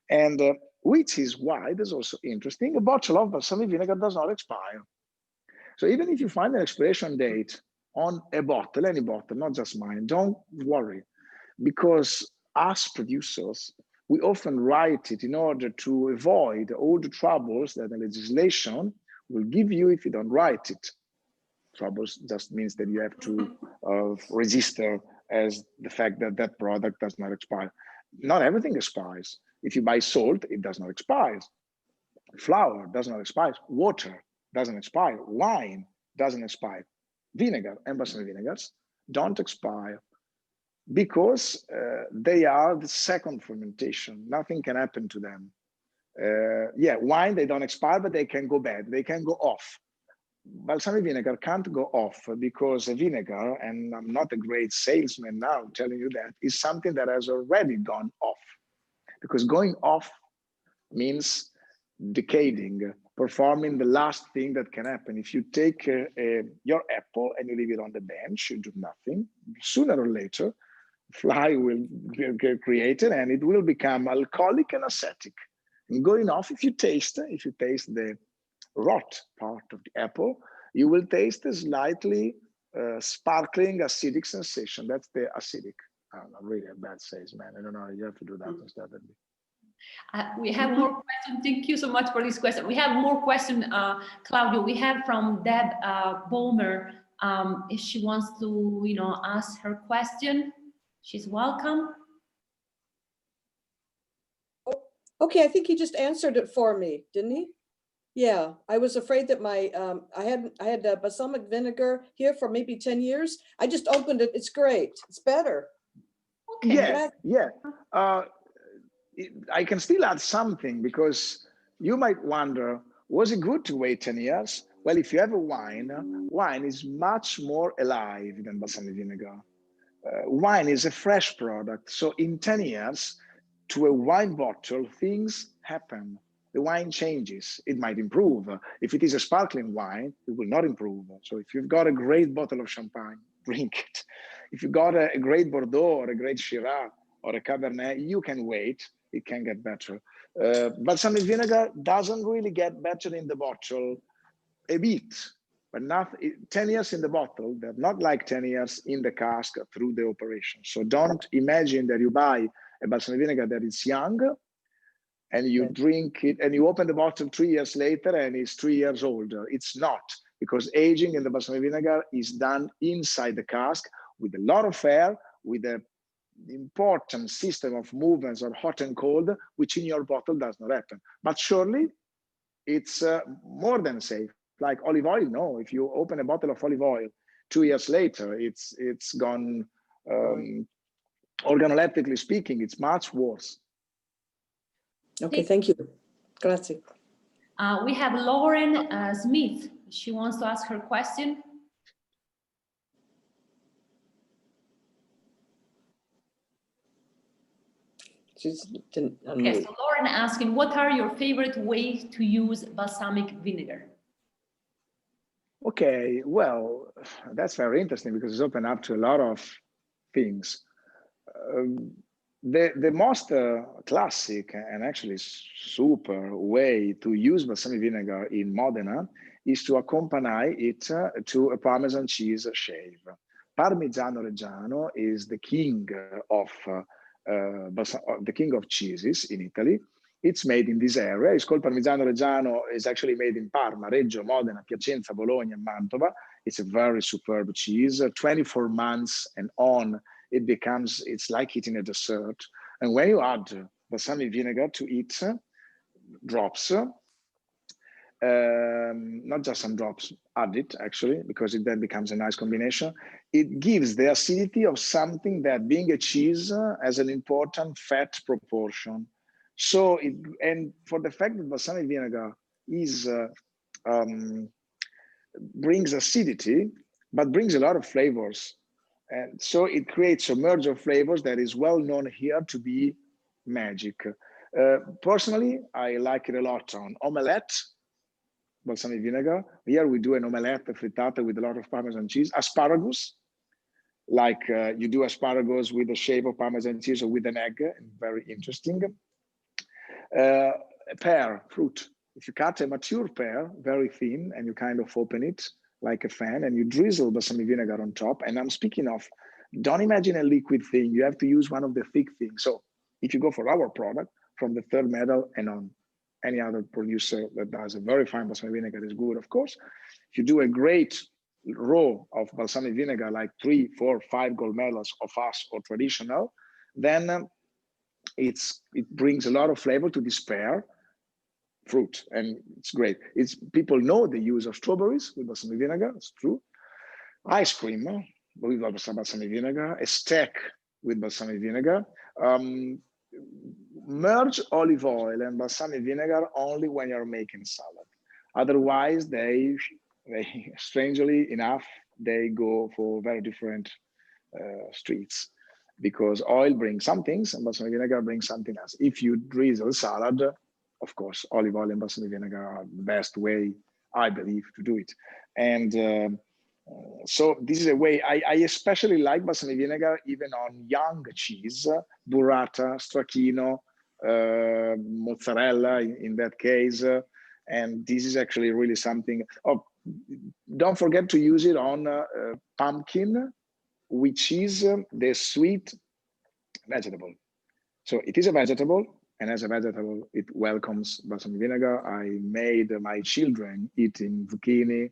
And which is why, that's also interesting, a bottle of balsamic vinegar does not expire. So even if you find an expiration date on a bottle, any bottle, not just mine, don't worry, because us producers, we often write it in order to avoid all the troubles that the legislation will give you if you don't write it. Troubles just means that you have to register as the fact that that product does not expire. Not everything expires. If you buy salt, it does not expire. Flour does not expire. Water doesn't expire. Wine doesn't expire. Vinegar and balsamic vinegars don't expire because they are the second fermentation. Nothing can happen to them. Yeah, wine, they don't expire, but they can go bad. They can go off. Balsamic vinegar can't go off because a vinegar, and I'm not a great salesman now telling you that, is something that has already gone off. Because going off means decaying, performing the last thing that can happen. If you take your apple and you leave it on the bench, you do nothing, sooner or later, fly will get created and it will become alcoholic and acetic. And going off, if you taste the rot part of the apple, you will taste a slightly sparkling acidic sensation. That's the acidic. I'm really a bad salesman. I don't know. You have to do that instead of me.
We have more questions. Thank you so much for this question. We have more questions, Claudio. We have from Deb Bomer. If she wants to, ask her question, she's welcome.
Okay, I think he just answered it for me, didn't he? Yeah, I was afraid that my I had balsamic vinegar here for maybe 10 years. I just opened it. It's great. It's better.
Okay.
Yeah. I can still add something because you might wonder, was it good to wait 10 years? Well, if you have a wine is much more alive than balsamic vinegar. Wine is a fresh product. So in 10 years, to a wine bottle, things happen. The wine changes. It might improve. If it is a sparkling wine, it will not improve. So if you've got a great bottle of champagne, drink it. If you've got a great Bordeaux or a great Shiraz or a Cabernet, you can wait. It can get better. Balsamic vinegar doesn't really get better in the bottle, a bit, but not 10 years in the bottle. They're not like 10 years in the cask through the operation. So don't imagine that you buy a balsamic vinegar that is young and you drink it and you open the bottle 3 years later and it's 3 years older. It's not, because aging in the balsamic vinegar is done inside the cask with a lot of air, with a important system of movements of hot and cold, which in your bottle does not happen. But surely it's more than safe. Like olive oil, no, if you open a bottle of olive oil 2 years later, it's gone, organoleptically speaking, it's much worse.
Okay, thank you. Grazie.
We have Lauren Smith. She wants to ask her question. Okay, so Lauren asking, what are your favorite ways to use balsamic vinegar?
Okay, well, that's very interesting because it's opened up to a lot of things. The most classic and actually super way to use balsamic vinegar in Modena is to accompany it to a Parmesan cheese shave. Parmigiano Reggiano is the king of cheeses in Italy. It's made in this area. It's called Parmigiano Reggiano. It's actually made in Parma, Reggio, Modena, Piacenza, Bologna, and Mantova. It's a very superb cheese. 24 months and on, it's like eating a dessert. And when you add balsamic vinegar to it, drops, not just some drops, add it actually, because it then becomes a nice combination. It gives the acidity of something that, being a cheese, has an important fat proportion. So and for the fact that balsamic vinegar is brings acidity, but brings a lot of flavors. And so it creates a merge of flavors that is well known here to be magic. Personally, I like it a lot on omelette, balsamic vinegar. Here we do an omelette frittata with a lot of Parmesan cheese. Asparagus, like you do asparagus with the shape of Parmesan cheese or with an egg, very interesting. Pear, fruit. If you cut a mature pear very thin and you kind of open it like a fan and you drizzle balsamic vinegar on top, and I'm speaking of, don't imagine a liquid thing, you have to use one of the thick things. So if you go for our product from the third metal and on any other producer that does a very fine balsamic vinegar is good, of course. If you do a great row of balsamic vinegar, like 3, 4, 5 gold medals of us or traditional, then it brings a lot of flavor to this pear fruit, and it's great. People know the use of strawberries with balsamic vinegar, it's true. Ice cream with balsamic vinegar, a steak with balsamic vinegar. Merge olive oil and balsamic vinegar only when you're making salad. Otherwise, they strangely enough, they go for very different streets, because oil brings some things and balsamic vinegar brings something else. If you drizzle salad, of course, olive oil and balsamic vinegar are the best way, I believe, to do it. And so this is a way. I especially like balsamic vinegar even on young cheese, burrata, stracchino, mozzarella in that case. And this is actually really something. Oh, don't forget to use it on pumpkin, which is the sweet vegetable. So it is a vegetable, and as a vegetable, it welcomes balsamic vinegar. I made my children eating zucchini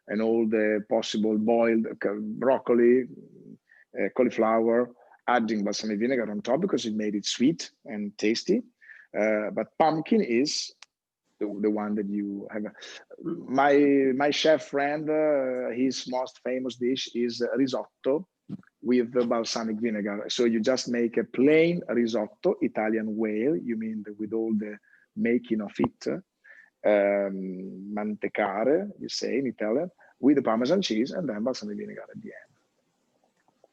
and all the possible boiled broccoli, cauliflower, adding balsamic vinegar on top because it made it sweet and tasty. But pumpkin is the one that you have. My chef friend, his most famous dish is risotto with the balsamic vinegar. So you just make a plain risotto, Italian way, you mean with all the making of it, mantecare, you say in Italian, with the Parmesan cheese and then balsamic vinegar at the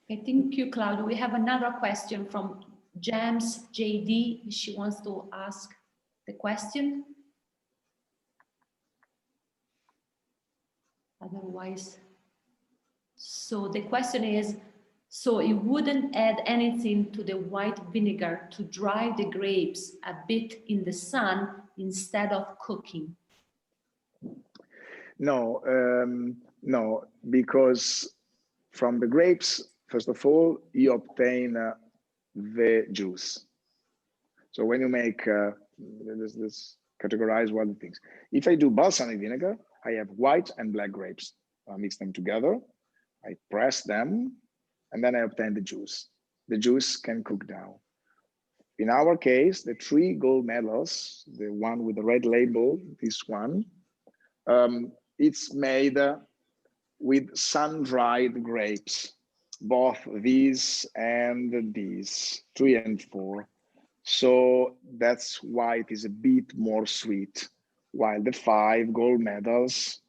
end.
Thank you, Claudio. We have another question from James JD. She wants to ask the question. Otherwise, so the question is, so you wouldn't add anything to the white vinegar to dry the grapes a bit in the sun instead of cooking?
No, no, because from the grapes, first of all, you obtain the juice. So when you make, let's categorize one of the things. If I do balsamic vinegar, I have white and black grapes. I mix them together, I press them, and then I obtain the juice. The juice can cook down. In our case, the 3 gold medals, the one with the red label, this one, it's made with sun-dried grapes, both these and these, 3 and 4. So that's why it is a bit more sweet, while the 5 gold medals,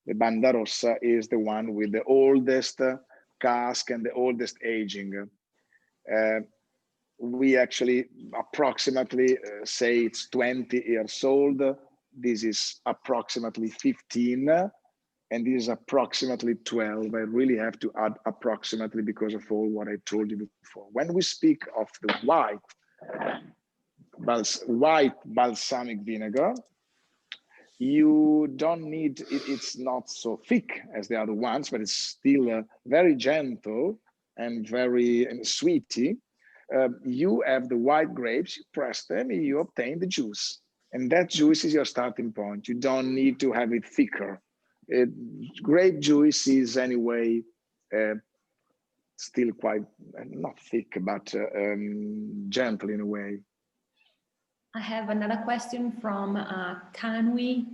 the Banda Rossa, is the one with the oldest cask and the oldest aging. We actually approximately say it's 20 years old. This is approximately 15, and this is approximately 12. I really have to add approximately because of all what I told you before. When we speak of the white balsamic vinegar, you don't need, it's not so thick as the other ones, but it's still very gentle and very sweety. You have the white grapes, you press them, and you obtain the juice. And that juice is your starting point. You don't need to have it thicker. Grape juice is anyway still quite, not thick, but gentle in a way.
I have another question from Kanwi.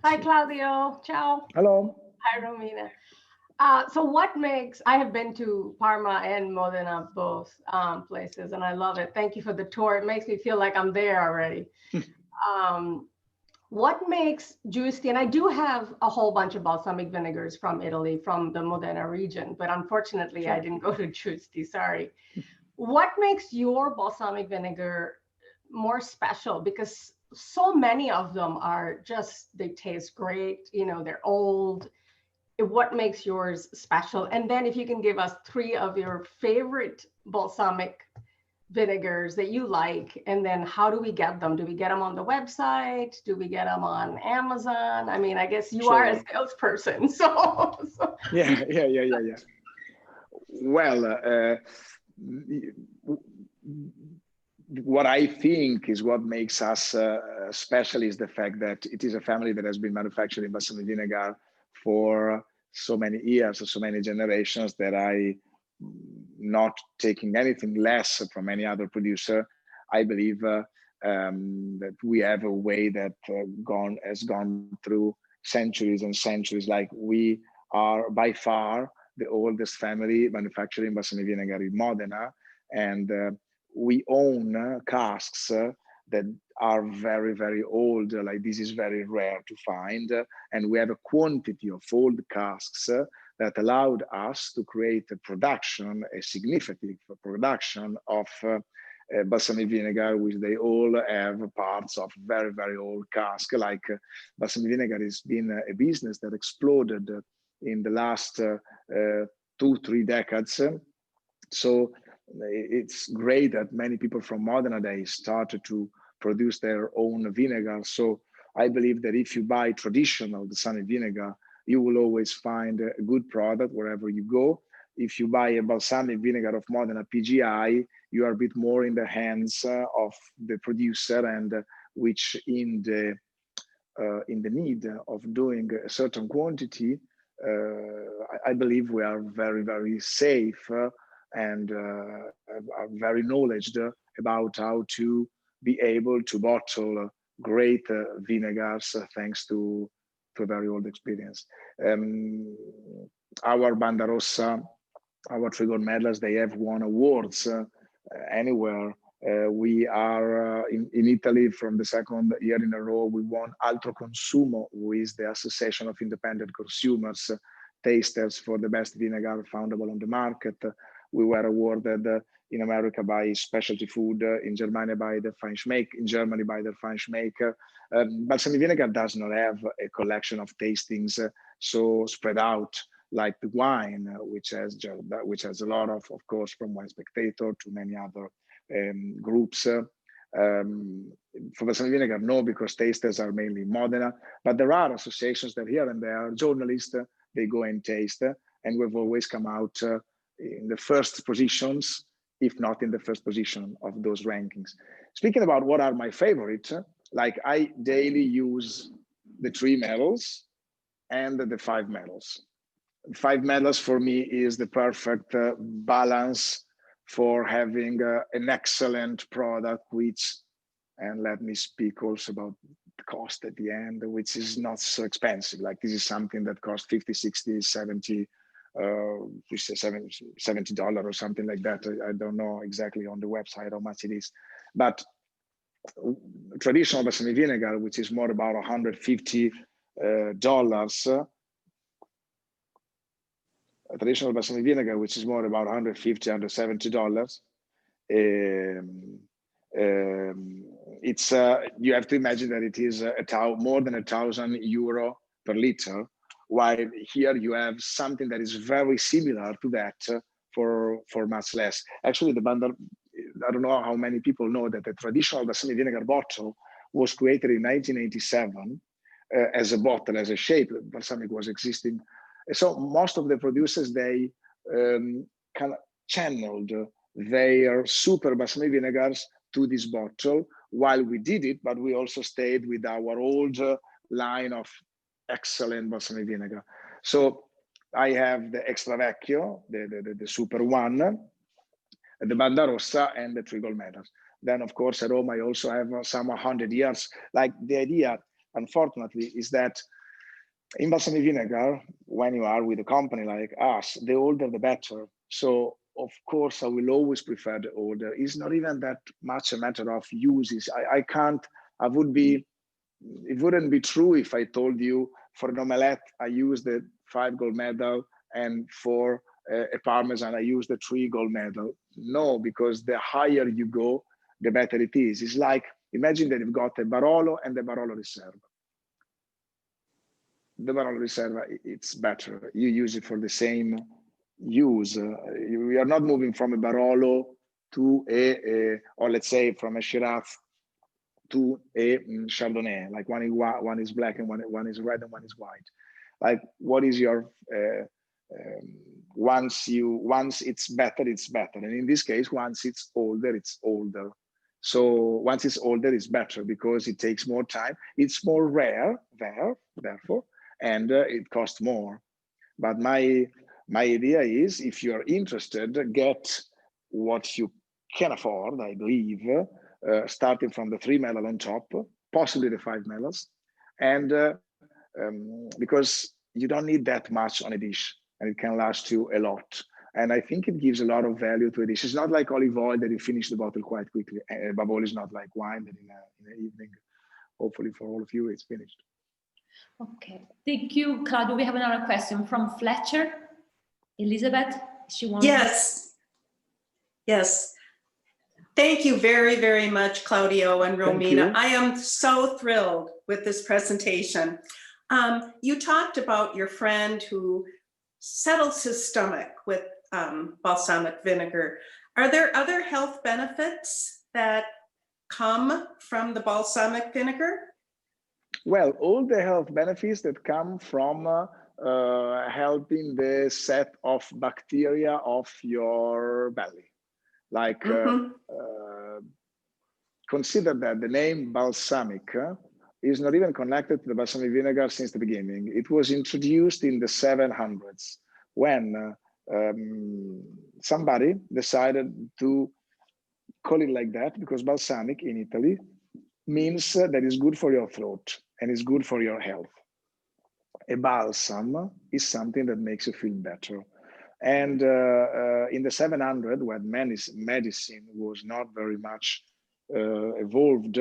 Hi, Claudio. Ciao.
Hello.
Hi, Romina. So what makes, I have been to Parma and Modena, both places, and I love it. Thank you for the tour. It makes me feel like I'm there already. What makes Giusti, and I do have a whole bunch of balsamic vinegars from Italy, from the Modena region, but unfortunately I didn't go to Giusti, sorry. What makes your balsamic vinegar more special? Because so many of them are just, they taste great, you know, they're old. What makes yours special? And then if you can give us 3 of your favorite balsamic vinegars that you like, and then how do we get them? Do we get them on the website? Do we get them on Amazon? I mean, I guess you are a salesperson, so.
Yeah. Well, what I think is what makes us special is the fact that it is a family that has been manufacturing balsamic vinegar for so many years, so many generations, that I, not taking anything less from any other producer, I believe that we have a way that has gone through centuries and centuries. Like, we are by far the oldest family manufacturing balsamic vinegar in Modena, and we own casks that are very, very old. Like, this is very rare to find, and we have a quantity of old casks that allowed us to create a significant production of balsamic vinegar, which they all have parts of very, very old cask. Like, balsamic vinegar has been a business that exploded in the last 2-3 decades. So it's great that many people from Modena, they started to produce their own vinegar. So I believe that if you buy traditional balsamic vinegar, you will always find a good product wherever you go. If you buy a balsamic vinegar of Modena PGI, you are a bit more in the hands of the producer, and which in the need of doing a certain quantity, I believe we are very, very safe and are very knowledgeable about how to be able to bottle great vinegars thanks to a very old experience. Our Banda Rossa, our Trigor medals, they have won awards anywhere. We are in Italy from the 2nd year in a row. We won Altro Consumo, who is the Association of Independent Consumers, tasters for the best vinegar foundable on the market. We were awarded in America by Specialty Food, in Germany by the Feinschmecker, in Germany by the Feinschmecker. Balsamic vinegar does not have a collection of tastings so spread out like the wine, which has a lot of course, from Wine Spectator to many other groups. For balsamic vinegar, no, because tasters are mainly Modena, but there are associations that here and there, journalists, they go and taste, and we've always come out in the first positions, if not in the first position of those rankings. Speaking about what are my favorites, like, I daily use the 3 medals and the 5 medals. 5 medals for me is the perfect balance for having an excellent product, which, and let me speak also about the cost at the end, which is not so expensive. Like, this is something that costs 50, 60, 70, $70 or something like that. I don't know exactly on the website how much it is, but traditional balsamic vinegar, which is more about $150, traditional balsamic vinegar, which is more about $150, $170. It's you have to imagine that it is more than €1,000 per liter, while here you have something that is very similar to that for much less. Actually, the Banda, I don't know how many people know that the traditional balsamic vinegar bottle was created in 1987 as a bottle, as a shape. Balsamic was existing. So most of the producers, they kind of channeled their super balsamic vinegars to this bottle while we did it, but we also stayed with our old line of excellent balsamic vinegar. So I have the Extra Vecchio, the super one, the Banda Rossa, and the 3 gold medals. Then, of course, at home, I also have some 100 years. Like, the idea, unfortunately, is that in balsamic vinegar, when you are with a company like us, the older the better. So, of course, I will always prefer the older. It's not even that much a matter of uses. It wouldn't be true if I told you for an omelette, I use the 5 gold medal, and for a Parmesan, I use the 3 gold medal. No, because the higher you go, the better it is. It's like, imagine that you've got a Barolo and the Barolo Riserva. The Barolo Riserva, it's better. You use it for the same use. We are not moving from a Barolo to or let's say from a Shiraz to a Chardonnay. Like one is black and one is red and one is white. Like, what is your once it's better, it's better. And in this case, once it's older, it's older. So once it's older, it's better because it takes more time. It's more rare there, therefore, and it costs more. But my idea is, if you're interested, get what you can afford, I believe, starting from the 3 medal on top, possibly the 5 medals, and because you don't need that much on a dish, and it can last you a lot. And I think it gives a lot of value to a dish. It's not like olive oil that you finish the bottle quite quickly. Above all, it's not like wine that in the evening, hopefully for all of you, it's finished.
Okay, thank you, Claudio. We have another question from Fletcher. Elizabeth, she wants.
Yes. Thank you very, very much, Claudio and Romina. I am so thrilled with this presentation. You talked about your friend who settles his stomach with balsamic vinegar. Are there other health benefits that come from the balsamic vinegar?
Well, all the health benefits that come from helping the set of bacteria of your belly. Like, consider that the name balsamic is not even connected to the balsamic vinegar since the beginning. It was introduced in the 700s when somebody decided to call it like that, because balsamic in Italy means that it's good for your throat and it's good for your health. A balsam is something that makes you feel better. And in the 700s, when medicine was not very much evolved,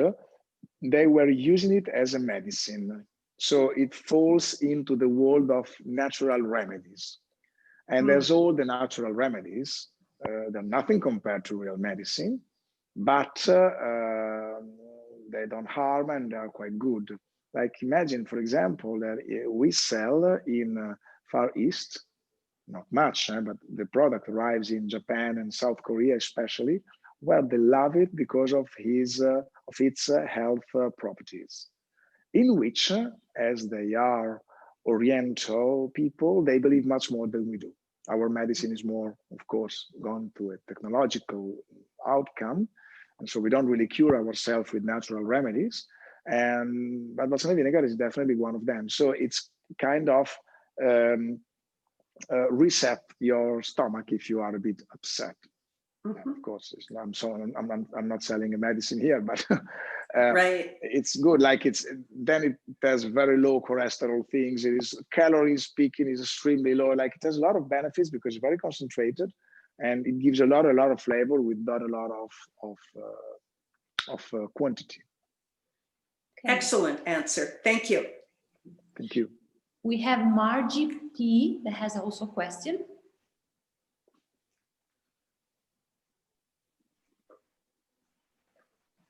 they were using it as a medicine. So it falls into the world of natural remedies. And there's all the natural remedies, they're nothing compared to real medicine, but they don't harm and they are quite good. Like, imagine, for example, that we sell in Far East, not much, but the product arrives in Japan and South Korea especially, where they love it because of its health properties, in which, as they are Oriental people, they believe much more than we do. Our medicine is more, of course, gone to a technological outcome, and so we don't really cure ourselves with natural remedies. But balsamic vinegar is definitely one of them. So it's kind of reset your stomach if you are a bit upset. Of course, I'm not selling a medicine here, but
right.
It's good. Like, it has very low cholesterol things. It is calories speaking is extremely low. Like, it has a lot of benefits because it's very concentrated, and it gives a lot of flavor with not a lot of quantity.
Okay. Excellent answer. Thank you.
Thank you.
We have Margie P that has also a question.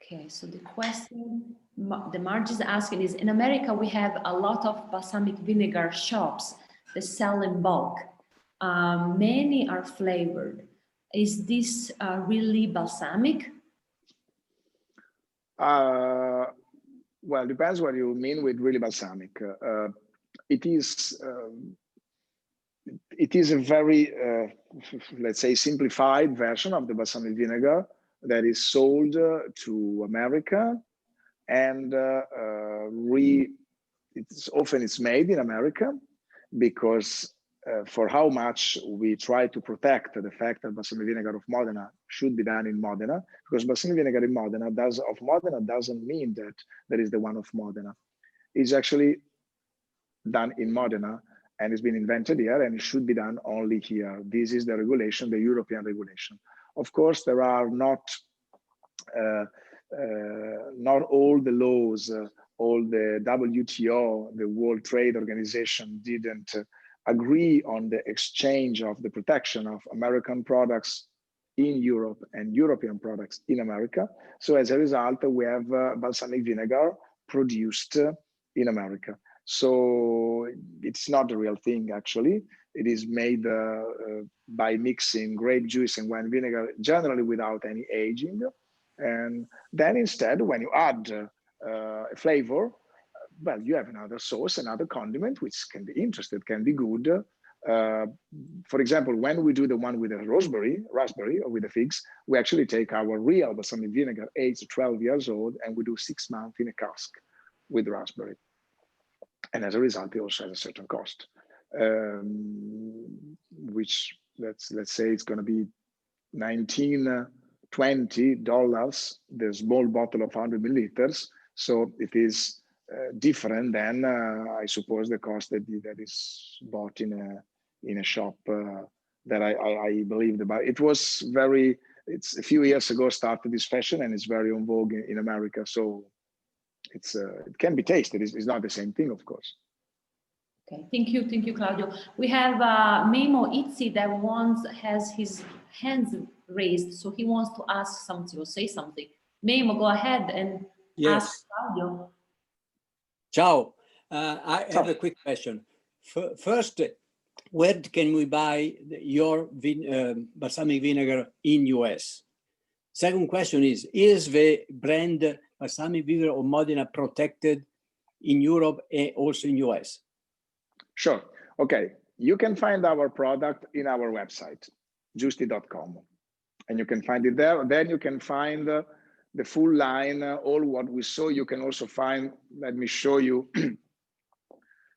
Okay, so the question the Margie is asking is, in America, we have a lot of balsamic vinegar shops that sell in bulk. Many are flavored. Is this really balsamic?
Well, depends what you mean with really balsamic. It is a very, let's say, simplified version of the balsamic vinegar that is sold to America, and it's made in America because for how much we try to protect the fact that balsamic vinegar of Modena should be done in Modena, because balsamic vinegar in Modena doesn't mean that that is the one of Modena. It's actually done in Modena, and it's been invented here, and it should be done only here. This is the regulation, the European regulation. Of course, there are not all the laws, all the WTO, the World Trade Organization, didn't agree on the exchange of the protection of American products in Europe and European products in America. So as a result, we have balsamic vinegar produced in America. So it's not the real thing, actually. It is made by mixing grape juice and wine vinegar, generally without any aging. And then instead, when you add a flavor, well, you have another sauce, another condiment, which can be interesting, can be good. For example, when we do the one with the raspberry, or with the figs, we actually take our real balsamic vinegar, aged 12 years old, and we do 6 months in a cask with raspberry. And as a result, it also has a certain cost, which let's say it's going to be $19, $20, the small bottle of 100 milliliters. So it is different than I suppose the cost that is bought in a shop that I believe about. It was it's a few years ago started this fashion, and it's very en vogue in America. So it can be tasted. It's not the same thing, of course.
Okay, thank you, Claudio. We have Memo Itzi that has his hands raised, so he wants to ask something or say something. Memo, go ahead and ask Claudio.
Ciao, I have a quick question. First, where can we buy your balsamic vinegar in US? Second question is the brand balsamic vinegar of Modena protected in Europe and also in US?
Sure. Okay. You can find our product in our website, Giusti.com, and you can find it there. Then you can find the full line, all what we saw. You can also find, let me show you,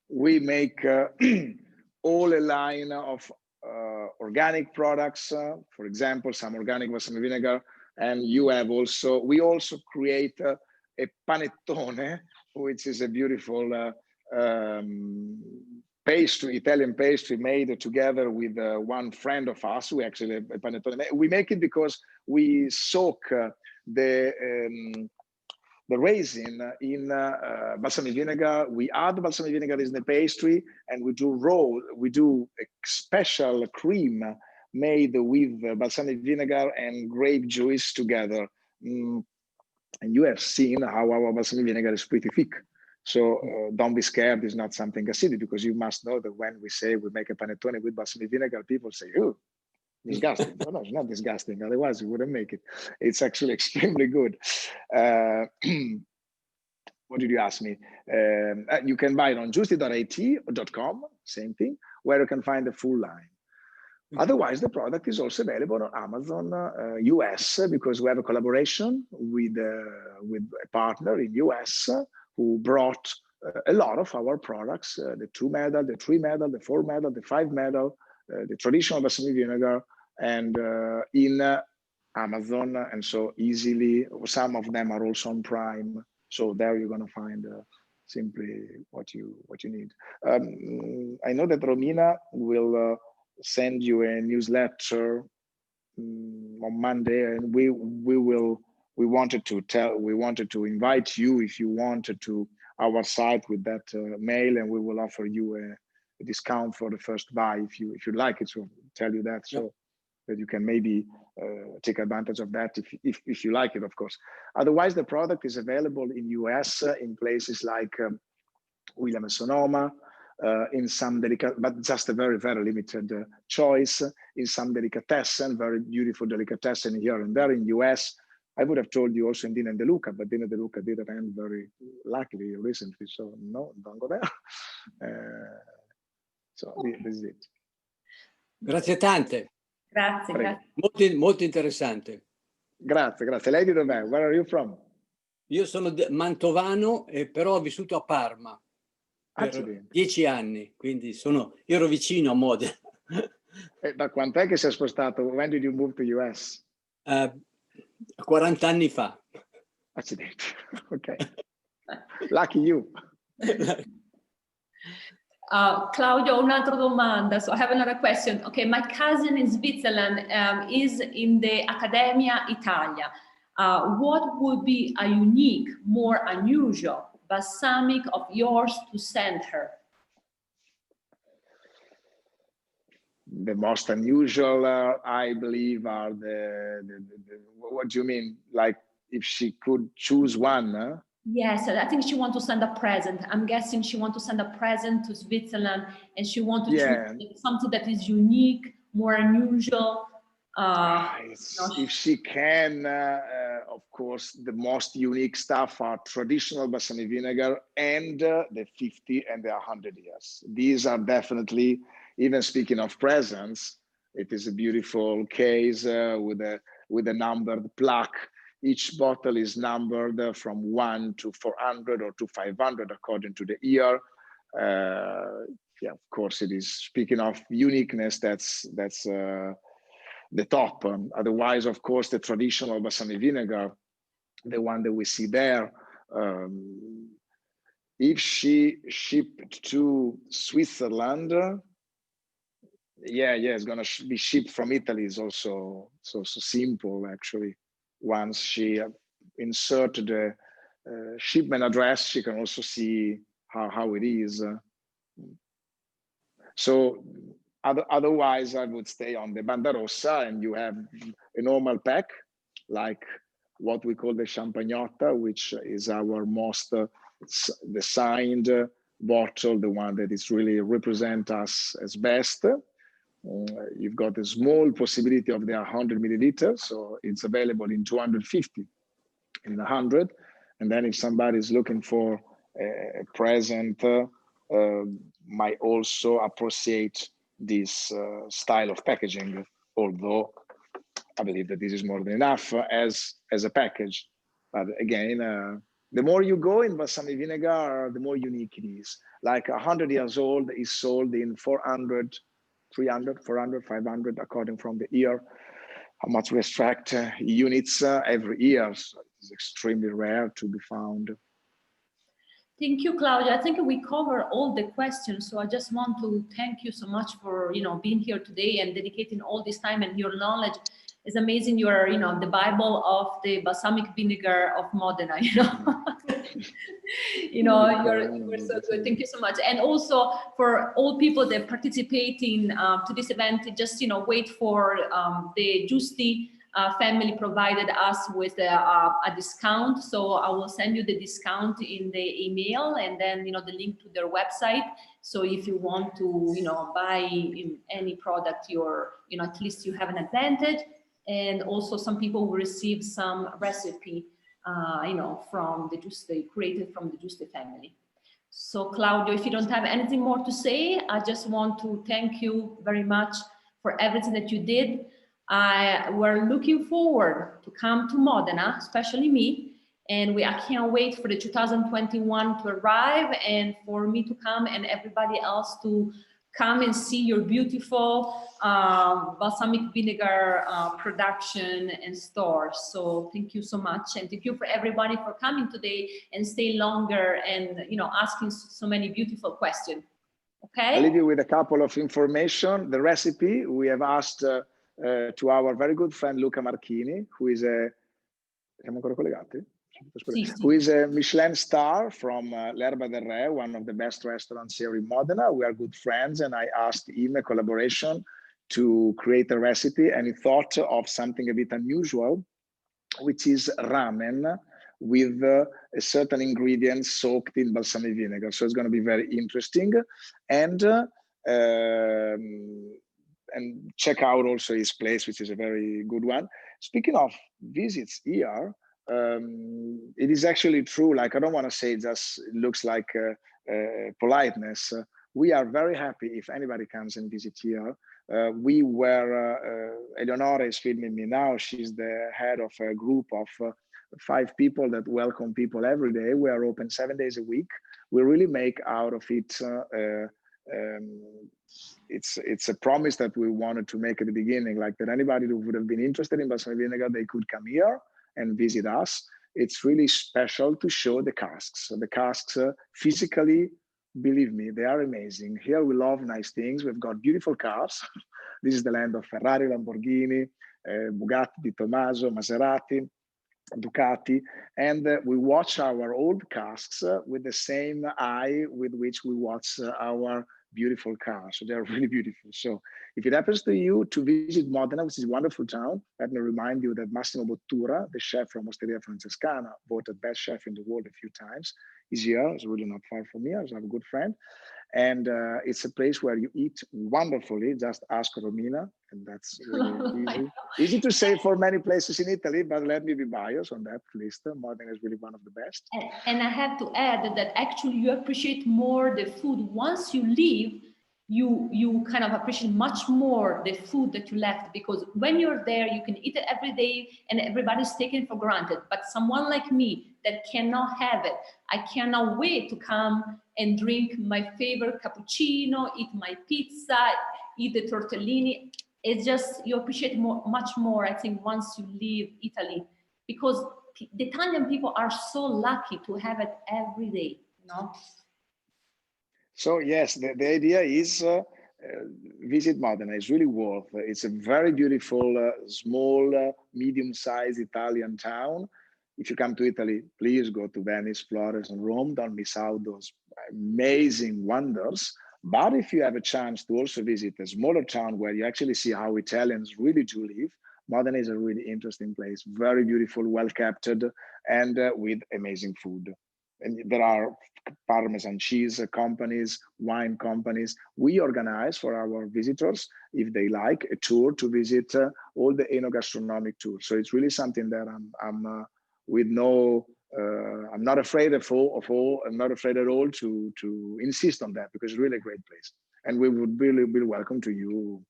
we make all a line of organic products, for example, some organic balsamic vinegar. And we also create a panettone, which is a beautiful pastry, Italian pastry made together with one friend of us. We actually, a panettone, we make it because we soak the raisin in balsamic vinegar. We add balsamic vinegar in the pastry, and we do a special cream made with balsamic vinegar and grape juice together. And you have seen how our balsamic vinegar is pretty thick. So don't be scared, it's not something acidic, because you must know that when we say we make a panettone with balsamic vinegar, people say, oh, disgusting. No, it's not disgusting, otherwise we wouldn't make it. It's actually extremely good. What did you ask me? You can buy it on giusti.it.com, same thing, where you can find the full line. Otherwise, the product is also available on Amazon US, because we have a collaboration with a partner in US who brought a lot of our products, the 2 medal, the 3 medal, the 4 medal, the 5 medal, the traditional balsamic vinegar, and in Amazon. And so easily, some of them are also on Prime. So there you're going to find simply what you need. I know that Romina will send you a newsletter on Monday, and we wanted to invite you, if you wanted, to our site with that mail, and we will offer you a discount for the first buy if you'd like it. So tell you that, so that you can maybe take advantage of that if you like it, of course. Otherwise, the product is available in US in places like William and Sonoma, in some but just a very, very limited choice, in some delicatessen, very beautiful delicatessen here and there in US. I would have told you also in Dina De Luca, but Dina De Luca didn't end very luckily recently, so no, don't go there. So this is it.
Grazie tante.
Grazie,
Prego.
grazie.
Molto interessante.
Grazie, grazie. Lei di dov'è? Where are you from?
Io sono mantovano, però ho vissuto a Parma per
Accidenti.
10 anni, quindi io ero vicino a Modena.
Da quant'è che si è spostato? When did you move to US?
40 anni fa.
Accidenti. Ok. Lucky you.
Claudio, un'altra domanda. So I have another question. Okay, my cousin in Switzerland is in the Accademia Italia. What would be a unique, more unusual balsamic of yours to send her?
The most unusual, I believe, are what do you mean? Like if she could choose one?
Yes, I think she wants to send a present. I'm guessing she wants to send a present to Switzerland and she wants to choose something that is unique, more unusual.
If she can, of course, the most unique stuff are traditional balsamic vinegar and the 50 and the 100 years. These are definitely, even speaking of presents, it is a beautiful case with a numbered plaque. Each bottle is numbered from 1 to 400 or to 500 according to the year. Yeah, of course, it is. Speaking of uniqueness, that's the top. Otherwise, of course, the traditional balsamic vinegar, the one that we see there, if she shipped to Switzerland, it's gonna be shipped from Italy. Is also so simple actually. Once she inserted the shipment address, she can also see how it is. So otherwise, I would stay on the Banda Rossa, and you have a normal pack, like what we call the Champagnotta, which is our most designed bottle, the one that is really represent us as best. You've got a small possibility of the 100 milliliters, so it's available in 250, in 100. And then if somebody is looking for a present, might also appreciate this style of packaging, although I believe that this is more than enough as a package. But again, the more you go in balsamic vinegar, the more unique it is. Like 100 years old is sold in 400, 300, 400, 500, according from the year, how much we extract units every year. So it's extremely rare to be found.
Thank you, Claudia. I think we covered all the questions. So I just want to thank you so much for, being here today and dedicating all this time, and your knowledge is amazing. You are, the Bible of the balsamic vinegar of Modena, you're so good. Thank you so much. And also for all people that participating to this event, just, wait for the Giusti family provided us with a discount. So I will send you the discount in the email, and then, the link to their website. So if you want to, buy any product, at least you have an advantage. And also some people will receive some recipe, from the Giusti, created from the Giusti family. So Claudio, if you don't have anything more to say, I just want to thank you very much for everything that you did. We're looking forward to come to Modena, especially me, and I can't wait for the 2021 to arrive, and for me to come and everybody else to come and see your beautiful balsamic vinegar production and store. So thank you so much, and thank you for everybody for coming today and stay longer and asking so many beautiful questions. Okay.
I'll leave you with a couple of information. The recipe we have asked to our very good friend Luca Marchini, who is siamo ancora collegati? Who is a Michelin star from L'Erba del Re, one of the best restaurants here in Modena. We are good friends, and I asked him a collaboration to create a recipe, and he thought of something a bit unusual, which is ramen with a certain ingredient soaked in balsamic vinegar. So it's going to be very interesting. And check out also his place, which is a very good one. Speaking of visits here, it is actually true. Like, I don't want to say it just looks like politeness. We are very happy if anybody comes and visit here. We were, Eleonora is filming me now. She's the head of a group of 5 people that welcome people every day. We are open 7 days a week. We really make out of it. It's a promise that we wanted to make at the beginning, like that anybody who would have been interested in balsamic vinegar, they could come here and visit us. It's really special to show the casks. So the casks physically, believe me, they are amazing. Here we love nice things. We've got beautiful cars. This is the land of Ferrari, Lamborghini, Bugatti, Di Tommaso, Maserati, Ducati, and we watch our old casks with the same eye with which we watch our beautiful cars. So they're really beautiful. So if it happens to you to visit Modena, which is a wonderful town, let me remind you that Massimo Bottura, the chef from Osteria Francescana, voted best chef in the world a few times. He's here. It's really not far from here. I have a good friend. And it's a place where you eat wonderfully. Just ask Romina, and that's really easy. Easy to say for many places in Italy, but let me be biased on that list. Modena is really one of the best.
And I have to add that actually you appreciate more the food once you leave. You kind of appreciate much more the food that you left, because when you're there, you can eat it every day and everybody's taken for granted. But someone like me that cannot have it, I cannot wait to come and drink my favorite cappuccino, eat my pizza, eat the tortellini. It's just, you appreciate much more, I think, once you leave Italy, because the Italian people are so lucky to have it every day, you know?
So yes, the idea is visit Modena. It's really worth it. It's a very beautiful, small, medium-sized Italian town. If you come to Italy, please go to Venice, Florence, and Rome. Don't miss out those amazing wonders. But if you have a chance to also visit a smaller town where you actually see how Italians really do live, Modena is a really interesting place. Very beautiful, well-kept, and with amazing food. And there are Parmesan cheese companies, wine companies. We organize for our visitors, if they like, a tour to visit all the enogastronomic tours. So it's really something that I'm with no, I'm not afraid I'm not afraid at all to insist on that, because it's really a great place. And we would really be welcome to you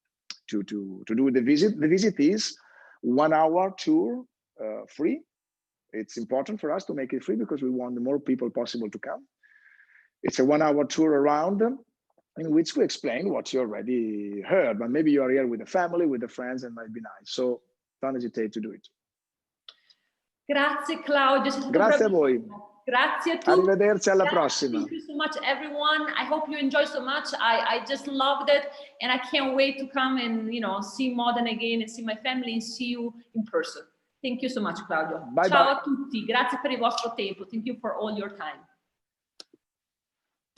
to do the visit. The visit is 1 hour tour, free. It's important for us to make it free because we want the more people possible to come. It's a 1 hour tour around in which we explain what you already heard, but maybe you are here with the family, with the friends, and it might be nice. So don't hesitate to do it.
Grazie Claudio.
Grazie a voi.
Grazie a tutti.
Arrivederci alla prossima.
Thank you so much, everyone. I hope you enjoyed so much. I just loved it, and I can't wait to come and see Modena again and see my family and see you in person. Thank you so much, Claudio.
Bye
Ciao
bye.
a tutti. Grazie per il vostro tempo. Thank you for all your time.